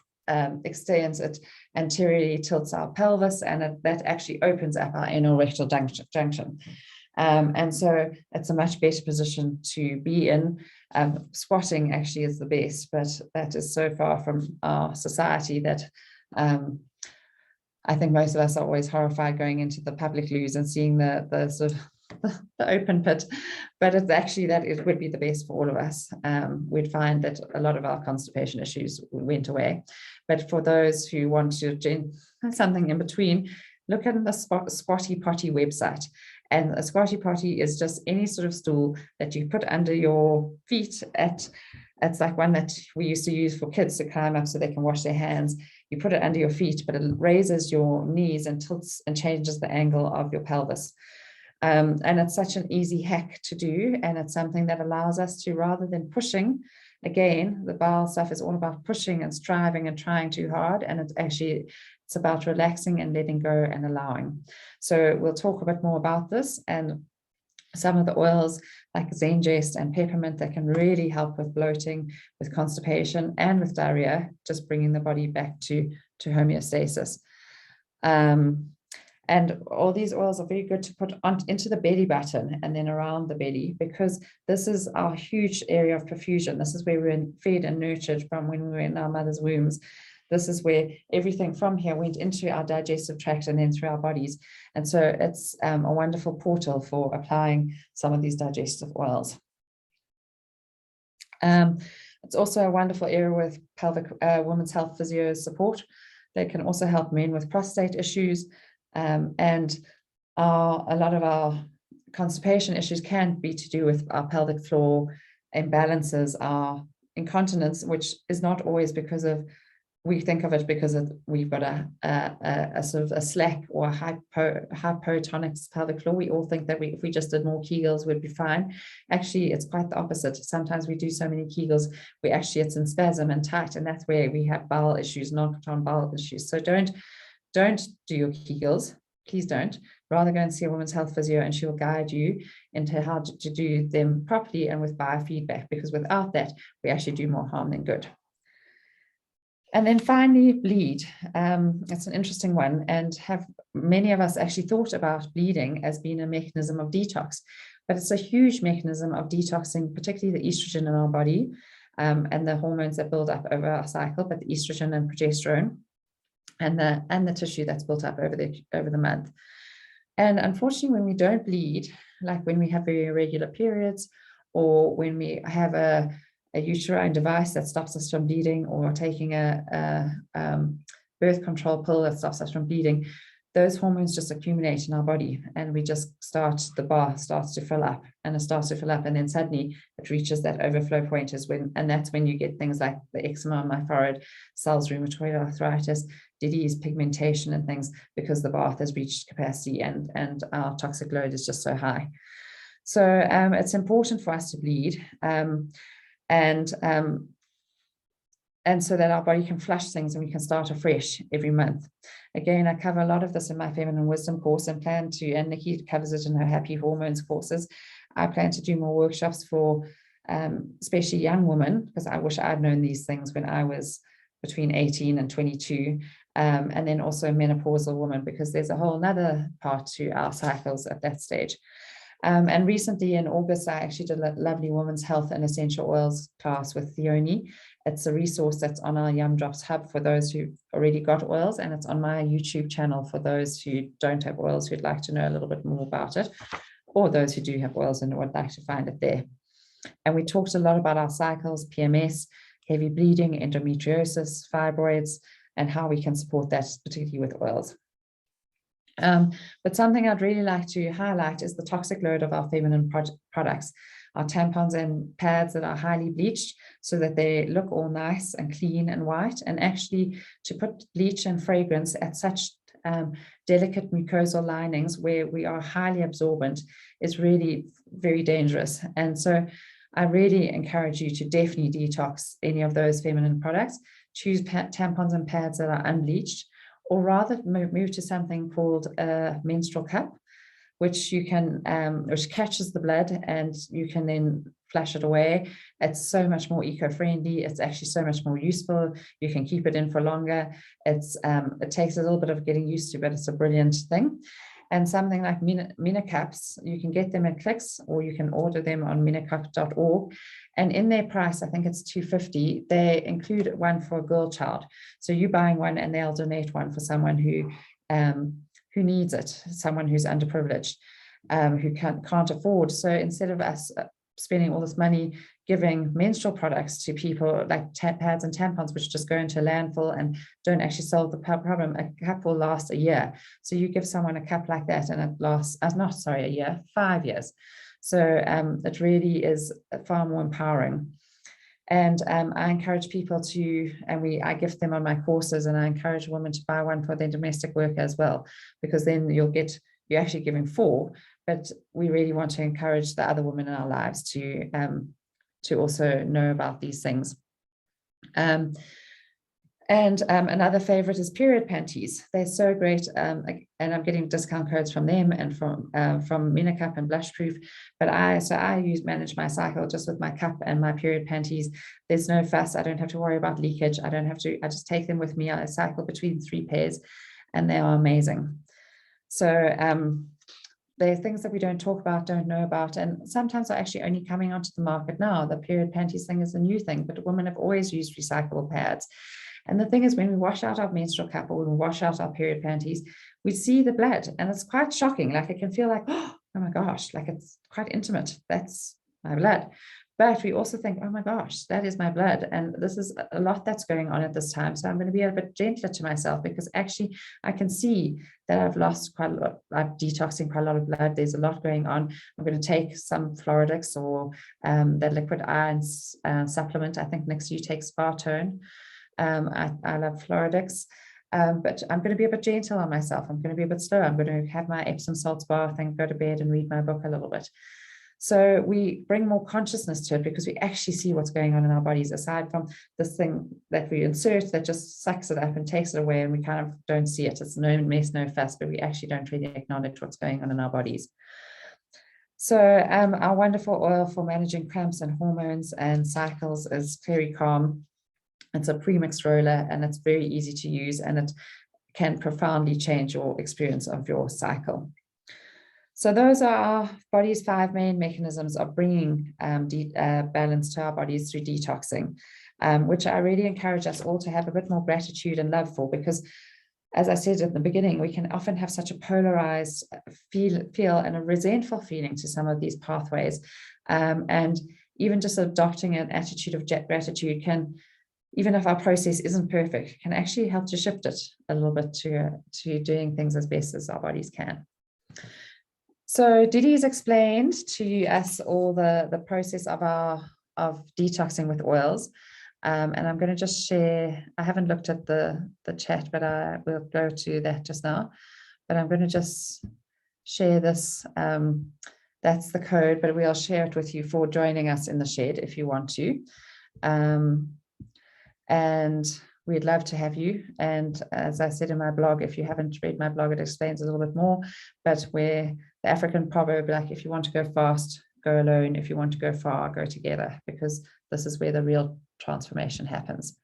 extends, it anteriorly tilts our pelvis, and that actually opens up our anal rectal junction. And so it's a much better position to be in. Squatting actually is the best, but that is so far from our society that I think most of us are always horrified going into the public loos and seeing the sort of the open pit. But it's actually that it would be the best for all of us. We'd find that a lot of our constipation issues went away. But for those who want to something in between, look at the Squatty Potty website. And a Squatty Potty is just any sort of stool that you put under your feet. It's like one that we used to use for kids to climb up so they can wash their hands. You put it under your feet, but it raises your knees and tilts and changes the angle of your pelvis. And it's such an easy hack to do. And it's something that allows us to, rather than pushing, again, the bowel stuff is all about pushing and striving and trying too hard. And it's about relaxing and letting go and allowing. So we'll talk a bit more about this, and some of the oils like Zengest and peppermint that can really help with bloating, with constipation, and with diarrhea, just bringing the body back to homeostasis. And all these oils are very good to put into the belly button and then around the belly, because this is our huge area of perfusion. This is where we were fed and nurtured from when we were in our mother's wombs. This is where everything from here went into our digestive tract and then through our bodies. And so it's a wonderful portal for applying some of these digestive oils. It's also a wonderful area with pelvic women's health physio support. They can also help men with prostate issues. And a lot of our constipation issues can be to do with our pelvic floor imbalances, our incontinence, which is not always because of, we think of it because we've got a sort of a slack or a hypotonic pelvic floor. We all think that if we just did more Kegels, we'd be fine. Actually, it's quite the opposite. Sometimes we do so many Kegels, it's in spasm and tight, and that's where we have bowel issues, non-Cotton bowel issues. So don't do your Kegels, please don't. Rather go and see a women's health physio, and she will guide you into how to do them properly and with biofeedback, because without that, we actually do more harm than good. And then finally, bleed. It's an interesting one, and have many of us actually thought about bleeding as being a mechanism of detox, but it's a huge mechanism of detoxing, particularly the estrogen in our body, and the hormones that build up over our cycle, but the estrogen and progesterone, and the tissue that's built up over the month. And unfortunately, when we don't bleed, like when we have very irregular periods, or when we have a uterine device that stops us from bleeding, or taking a birth control pill that stops us from bleeding, those hormones just accumulate in our body, and we just the bath starts to fill up, and it starts to fill up, and then suddenly it reaches that overflow point, and that's when you get things like the eczema on my forehead, Sells rheumatoid arthritis, disease, pigmentation, and things, because the bath has reached capacity, and our toxic load is just so high. So it's important for us to bleed, and so that our body can flush things and we can start afresh every month. Again, I cover a lot of this in my Feminine Wisdom course, and and Nikki covers it in her Happy Hormones courses. I plan to do more workshops for especially young women, because I wish I'd known these things when I was between 18 and 22, and then also menopausal women, because there's a whole nother part to our cycles at that stage. And recently in August, I actually did a lovely women's health and essential oils class with Theoni. It's a resource that's on our Yum Drops hub for those who've already got oils, and it's on my YouTube channel for those who don't have oils, who'd like to know a little bit more about it, or those who do have oils and would like to find it there. And we talked a lot about our cycles, PMS, heavy bleeding, endometriosis, fibroids, and how we can support that, particularly with oils. But something I'd really like to highlight is the toxic load of our feminine products, our tampons and pads that are highly bleached, so that they look all nice and clean and white. And actually, to put bleach and fragrance at such delicate mucosal linings where we are highly absorbent is really very dangerous. And so I really encourage you to definitely detox any of those feminine products. Choose tampons and pads that are unbleached, or rather move to something called a menstrual cup, which you can, which catches the blood, and you can then flush it away. It's so much more eco-friendly. It's actually so much more useful. You can keep it in for longer. It takes a little bit of getting used to, but it's a brilliant thing. And something like Mina cups, you can get them at Clicks, or you can order them on minacup.org. And in their price, I think it's $250. They include one for a girl child. So you're buying one, and they'll donate one for someone who needs it, someone who's underprivileged, who can't afford. So instead of us spending all this money giving menstrual products to people like pads and tampons, which just go into a landfill and don't actually solve the problem, a cup will last a year. So you give someone a cup like that, and it lasts, a year, 5 years. So it really is far more empowering. And I encourage people to, I gift them on my courses, and I encourage women to buy one for their domestic worker as well, because then you're actually giving 4, but we really want to encourage the other women in our lives to also know about these things. And another favorite is period panties. They're so great, and I'm getting discount codes from them and from Minacup and Blushproof. But I manage my cycle just with my cup and my period panties. There's no fuss. I don't have to worry about leakage. I just take them with me. I cycle between 3 pairs, and they are amazing. So they're things that we don't talk about, don't know about, and sometimes are actually only coming onto the market now. The period panties thing is a new thing, but women have always used recyclable pads. And the thing is, when we wash out our menstrual cup, or when we wash out our period panties, we see the blood, and it's quite shocking. Like, it can feel like, oh my gosh, like it's quite intimate. That's my blood. But we also think, oh my gosh, that is my blood. And this is a lot that's going on at this time. So I'm going to be a bit gentler to myself, because actually I can see that I've lost quite a lot. I'm detoxing quite a lot of blood. There's a lot going on. I'm going to take some Floradix, or that liquid iron supplement. I think next you take Spartone. I love Floradix. But I'm going to be a bit gentle on myself. I'm going to be a bit slow. I'm going to have my Epsom salts bath and go to bed and read my book a little bit. So we bring more consciousness to it, because we actually see what's going on in our bodies, aside from this thing that we insert that just sucks it up and takes it away, and we kind of don't see it. It's no mess, no fuss, but we actually don't really acknowledge what's going on in our bodies. So our wonderful oil for managing cramps and hormones and cycles is Fairy Calm. It's a pre-mixed roller, and it's very easy to use, and it can profoundly change your experience of your cycle. So those are our body's 5 main mechanisms of bringing balance to our bodies through detoxing, which I really encourage us all to have a bit more gratitude and love for, because as I said at the beginning, we can often have such a polarized feel and a resentful feeling to some of these pathways. And even just adopting an attitude of gratitude can, even if our process isn't perfect, can actually help to shift it a little bit to doing things as best as our bodies can. So Didi's explained to us all the process of detoxing with oils. And I'm going to just share, I haven't looked at the chat, but I will go to that just now. But I'm going to just share this. That's the code, but we'll share it with you for joining us in the shed if you want to. And we'd love to have you. And as I said in my blog, if you haven't read my blog, it explains a little bit more. But where the African proverb, like, if you want to go fast, go alone. If you want to go far, go together, because this is where the real transformation happens.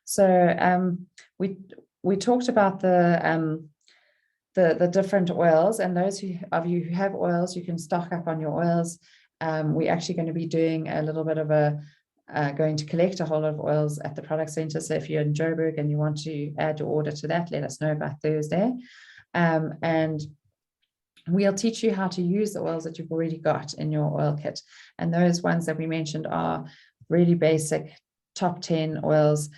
So we talked about the different oils, and those of you who have oils, you can stock up on your oils. We're actually going to be doing a little bit of going to collect a whole lot of oils at the product center. So if you're in Joburg and you want to add your order to that, let us know by Thursday. And we'll teach you how to use the oils that you've already got in your oil kit. And those ones that we mentioned are really basic top 10 oils,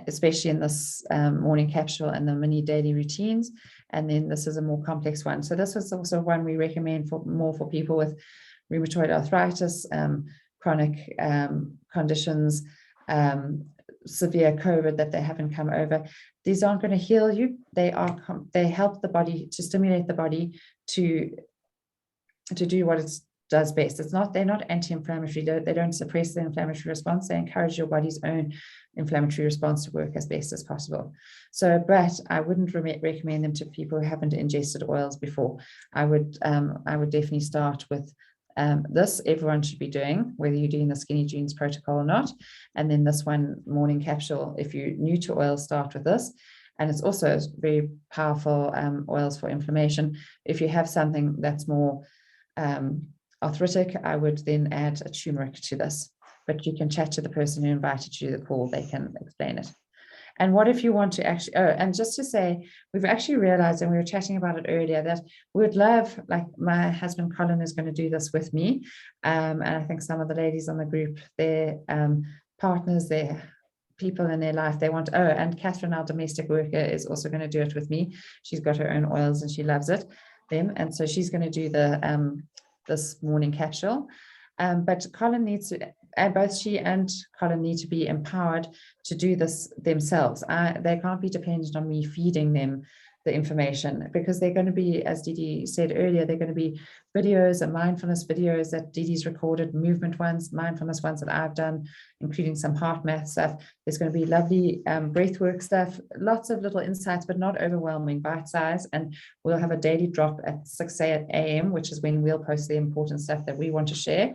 especially in this morning capsule and the mini daily routines. And then this is a more complex one. So this is also one we recommend for people with rheumatoid arthritis, chronic conditions, severe COVID that they haven't come over. These aren't going to heal you. They help the body, to stimulate the body to do what it does best. They're not anti-inflammatory. They don't suppress the inflammatory response. They encourage your body's own inflammatory response to work as best as possible. So, but I wouldn't recommend them to people who haven't ingested oils before. I would definitely start with this. Everyone should be doing, whether you're doing the Skinny Jeans protocol or not. And then this one, morning capsule, if you're new to oil, start with this. And it's also very powerful oils for inflammation. If you have something that's more arthritic, I would then add a turmeric to this. But you can chat to the person who invited you to the call. They can explain it. And what if you want to actually, and just to say, we've actually realized, and we were chatting about it earlier, that we would love, like my husband Colin is going to do this with me. And I think some of the ladies on the group, their partners, their people in their life, they want, and Catherine, our domestic worker, is also going to do it with me. She's got her own oils and she loves them. And so she's going to do this morning capsule. But Colin needs to, both she and Colin need to be empowered to do this themselves. They can't be dependent on me feeding them the information, because they're going to be, as Didi said earlier, they're going to be videos and mindfulness videos that Didi's recorded, movement ones, mindfulness ones that I've done, including some heart math stuff. There's going to be lovely breathwork stuff, lots of little insights, but not overwhelming, bite size. And we'll have a daily drop at 6 a.m., which is when we'll post the important stuff that we want to share.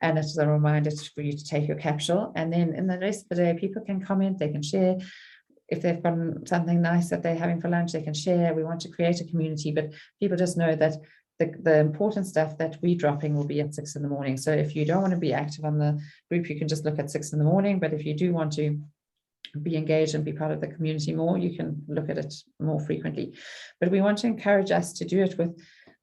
And it's a reminder for you to take your capsule. And then in the rest of the day, people can comment, they can share. If they've got something nice that they're having for lunch, they can share. We want to create a community, but people just know that the important stuff that we're dropping will be at 6 in the morning. So if you don't want to be active on the group, you can just look at 6 in the morning. But if you do want to be engaged and be part of the community more, you can look at it more frequently. But we want to encourage us to do it with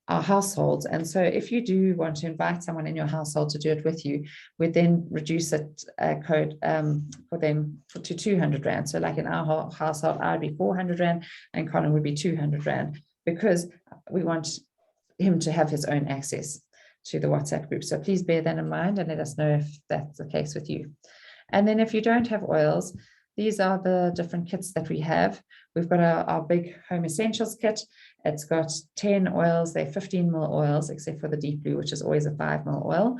our households. And so if you do want to invite someone in your household to do it with you, we'd then reduce it code for them to 200 Rand. So like in our household, I'd be 400 Rand and Colin would be 200 Rand, because we want him to have his own access to the WhatsApp group. So please bear that in mind and let us know if that's the case with you. And then if you don't have oils, these are the different kits that we have. We've got our big home essentials kit. It's got 10 oils. They're 15 ml oils, except for the deep blue, which is always a 5 ml oil.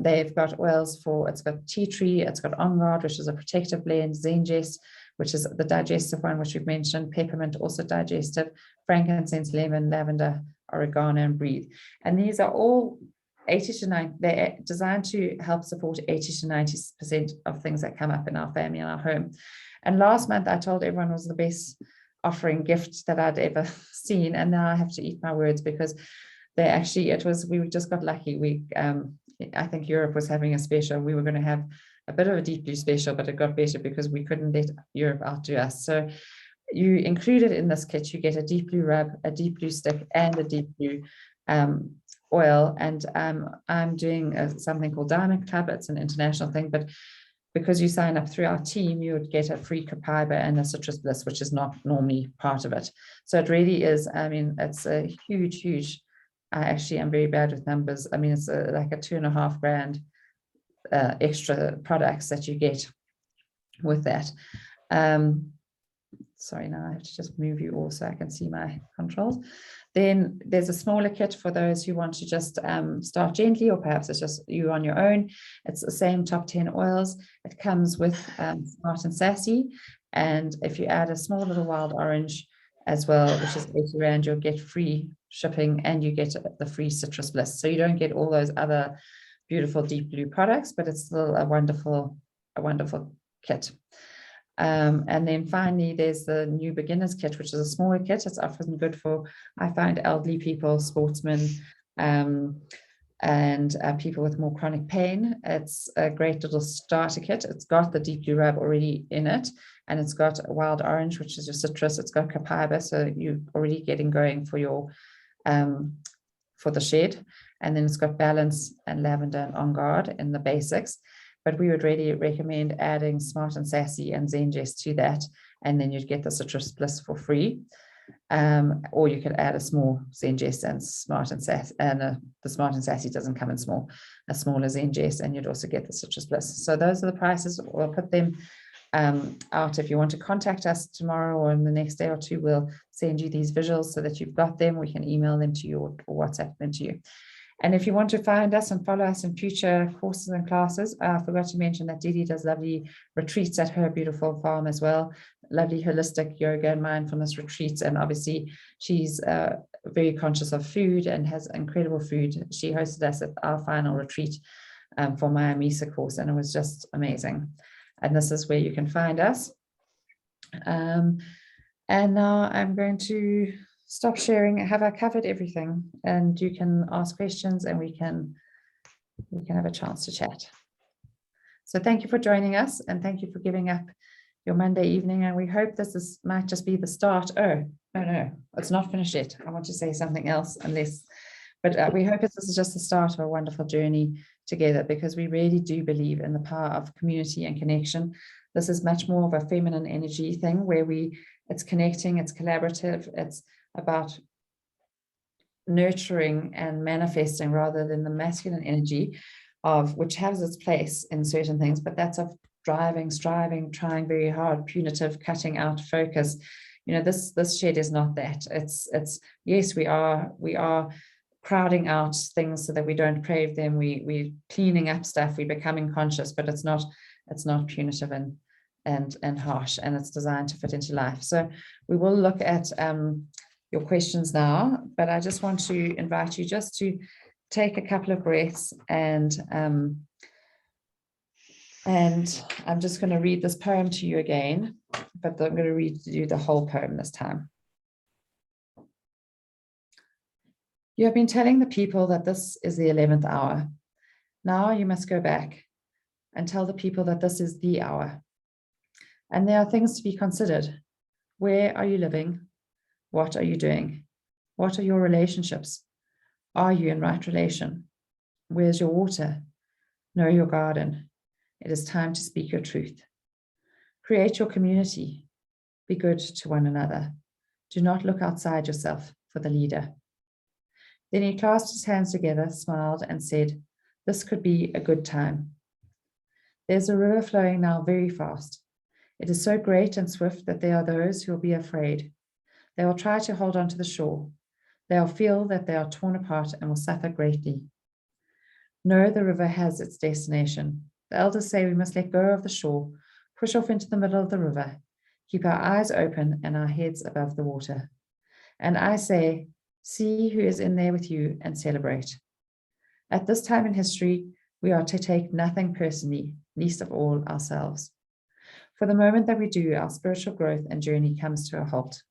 They've got oils it's got tea tree, it's got On Guard, which is a protective blend, Zengest, which is the digestive one, which we've mentioned, peppermint, also digestive, frankincense, lemon, lavender, oregano, and breathe. And these are all 80 to 90, they're designed to help support 80 to 90% of things that come up in our family and our home. And last month I told everyone it was the best offering gift that I'd ever seen. And now I have to eat my words, because we just got lucky. I think Europe was having a special. We were going to have a bit of a Deep Blue special, but it got better because we couldn't let Europe outdo us. So you included in this kit, you get a Deep Blue rub, a Deep Blue stick, and a Deep Blue oil. And I'm doing something called Diamond Club. It's an international thing, but because you sign up through our team, you would get a free Copaiba and a Citrus Bliss, which is not normally part of it. So it really is, I mean, it's a huge, I actually am very bad with numbers. I mean, it's like a $2.5 grand extra products that you get with that. Sorry, now I have to just move you all so I can see my controls. Then there's a smaller kit for those who want to just start gently, or perhaps it's just you on your own. It's the same top 10 oils. It comes with Smart and Sassy. And if you add a small little wild orange as well, which is 80 rand, you'll get free shipping and you get the free Citrus Bliss. So you don't get all those other beautiful Deep Blue products, but it's still a wonderful kit. And then finally, there's the new beginners kit, which is a smaller kit. It's often good for, I find, elderly people, sportsmen, and people with more chronic pain. It's a great little starter kit. It's got the Deep Blue rub already in it, and it's got a wild orange, which is your citrus. It's got Copaiba, so you're already getting going for your for the shed. And then it's got balance and lavender and On Guard in the basics. But we would really recommend adding Smart and Sassy and Zengest to that, and then you'd get the Citrus Bliss for free. Or you could add a small Zengest and Smart and Sassy, and the Smart and Sassy doesn't come in small, a smaller Zengest, and you'd also get the Citrus Bliss. So those are the prices. We'll put them out. If you want to contact us tomorrow or in the next day or two, we'll send you these visuals so that you've got them. We can email them to you or WhatsApp them to you. And if you want to find us and follow us in future courses and classes, I forgot to mention that Didi does lovely retreats at her beautiful farm as well, lovely holistic yoga and mindfulness retreats. And obviously she's very conscious of food and has incredible food. She hosted us at our final retreat for my Amisa course, and it was just amazing. And this is where you can find us. And now I'm going to stop sharing. Have I covered everything? And you can ask questions and we can have a chance to chat. So thank you for joining us, and thank you for giving up your Monday evening. And we hope this might just be the start. Oh, no, it's not finished yet. I want to say something else but we hope this is just the start of a wonderful journey together, because we really do believe in the power of community and connection. This is much more of a feminine energy thing where it's connecting, it's collaborative, it's about nurturing and manifesting rather than the masculine energy which has its place in certain things, but that's of driving, striving, trying very hard, punitive, cutting out, focus. You know, this shed is not that. It's yes, we are crowding out things so that we don't crave them. We're cleaning up stuff, we're becoming conscious, but it's not punitive and harsh, and it's designed to fit into life. So we will look at your questions now, but I just want to invite you just to take a couple of breaths, and I'm just going to read this poem to you again, but I'm going to read you the whole poem this time. You have been telling the people that this is the 11th hour. Now you must go back and tell the people that this is the hour. And there are things to be considered. Where are you living? What are you doing? What are your relationships? Are you in right relation? Where's your water? Know your garden. It is time to speak your truth. Create your community. Be good to one another. Do not look outside yourself for the leader. Then he clasped his hands together, smiled, and said, "This could be a good time." There's a river flowing now very fast. It is so great and swift that there are those who will be afraid. They will try to hold on to the shore. They will feel that they are torn apart and will suffer greatly. No, the river has its destination. The elders say we must let go of the shore, push off into the middle of the river, keep our eyes open and our heads above the water. And I say, see who is in there with you and celebrate. At this time in history, we are to take nothing personally, least of all ourselves. For the moment that we do, our spiritual growth and journey comes to a halt.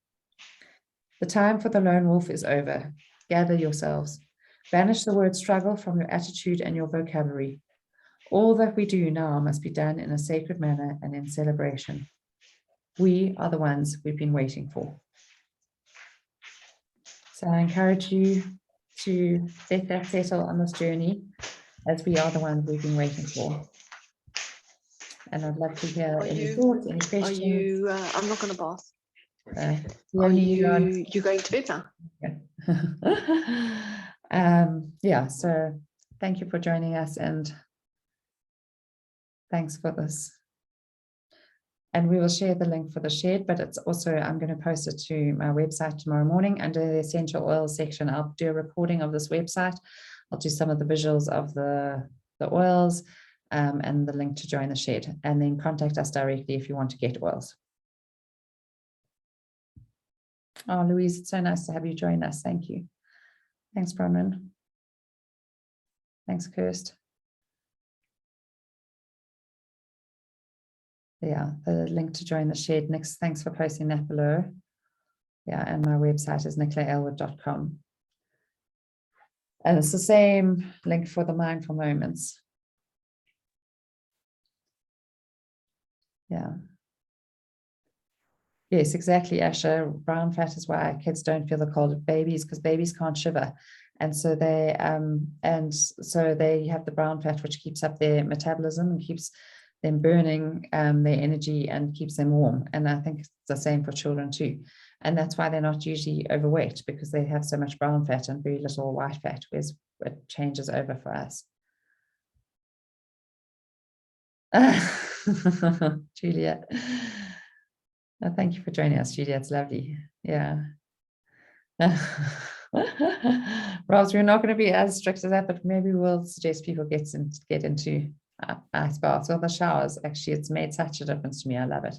The time for the lone wolf is over. Gather yourselves. Banish the word struggle from your attitude and your vocabulary. All that we do now must be done in a sacred manner and in celebration. We are the ones we've been waiting for. So I encourage you to let that settle on this journey, as we are the ones we've been waiting for. And I'd love to hear any thoughts, any questions. I'm not going to bath. The Are only you going to bed now? yeah, so thank you for joining us, and thanks for this. And we will share the link for the shed, but it's also, I'm going to post it to my website tomorrow morning under the essential oils section. I'll do a recording of this website. I'll do some of the visuals of the oils and the link to join the shed, and then contact us directly if you want to get oils. Oh, Louise, it's so nice to have you join us. Thank you. Thanks, Bronwyn. Thanks, Kirst. Yeah, the link to join the shed. Next, thanks for posting that below. Yeah, and my website is nicolaelwood.com. And it's the same link for the mindful moments. Yeah. Yes, exactly, Asha. Brown fat is why kids don't feel the cold of babies, because babies can't shiver. And so they have the brown fat, which keeps up their metabolism and keeps them burning their energy and keeps them warm. And I think it's the same for children too. And that's why they're not usually overweight, because they have so much brown fat and very little white fat, whereas it changes over for us. Julia. Thank you for joining us, Julia. It's lovely. Yeah. Robs, we're not going to be as strict as that, but maybe we'll suggest people get into ice baths or the showers. Actually, it's made such a difference to me. I love it.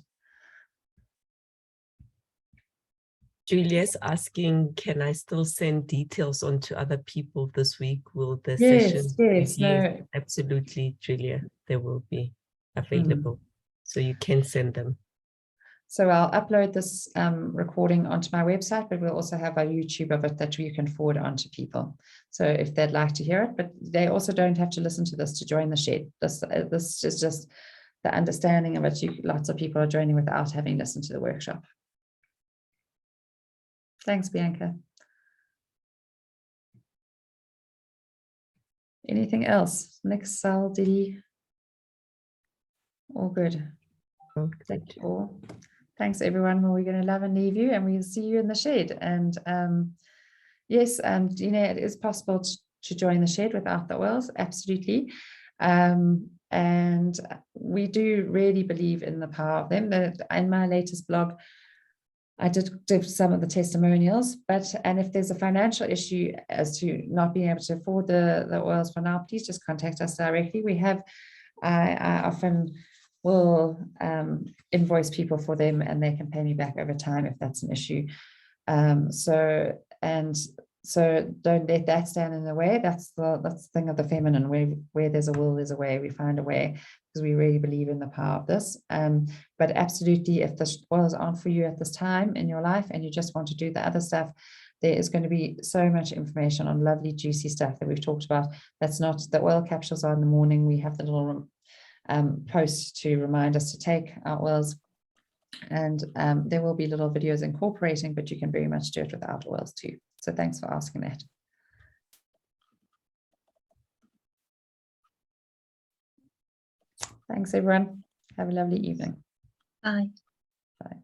Julia's asking, can I still send details on to other people this week? Will the Yes, session yes, review? no. Absolutely, Julia, they will be available. So you can send them. So I'll upload this recording onto my website, but we'll also have a YouTube of it that you can forward on to people. So if they'd like to hear it, but they also don't have to listen to this to join the shed. This is just the understanding of it. Lots of people are joining without having listened to the workshop. Thanks, Bianca. Anything else? Nick, Sal, Didi? All good. Thank you all. Thanks, everyone. Well, we're going to love and leave you, and we'll see you in the shed. And yes, and it is possible to join the shed without the oils, absolutely. And we do really believe in the power of them. In my latest blog, I did give some of the testimonials, and if there's a financial issue as to not being able to afford the oils for now, please just contact us directly. I often will invoice people for them, and they can pay me back over time if that's an issue. So don't let that stand in the way. That's the thing of the feminine. Where there's a will, there's a way. We find a way, because we really believe in the power of this. But absolutely, if the oils aren't for you at this time in your life and you just want to do the other stuff, there is going to be so much information on lovely, juicy stuff that we've talked about. That's not, the oil capsules are in the morning. We have the little post to remind us to take our oils. And there will be little videos incorporating, but you can very much do it without oils too. So thanks for asking that. Thanks, everyone. Have a lovely evening. Bye. Bye.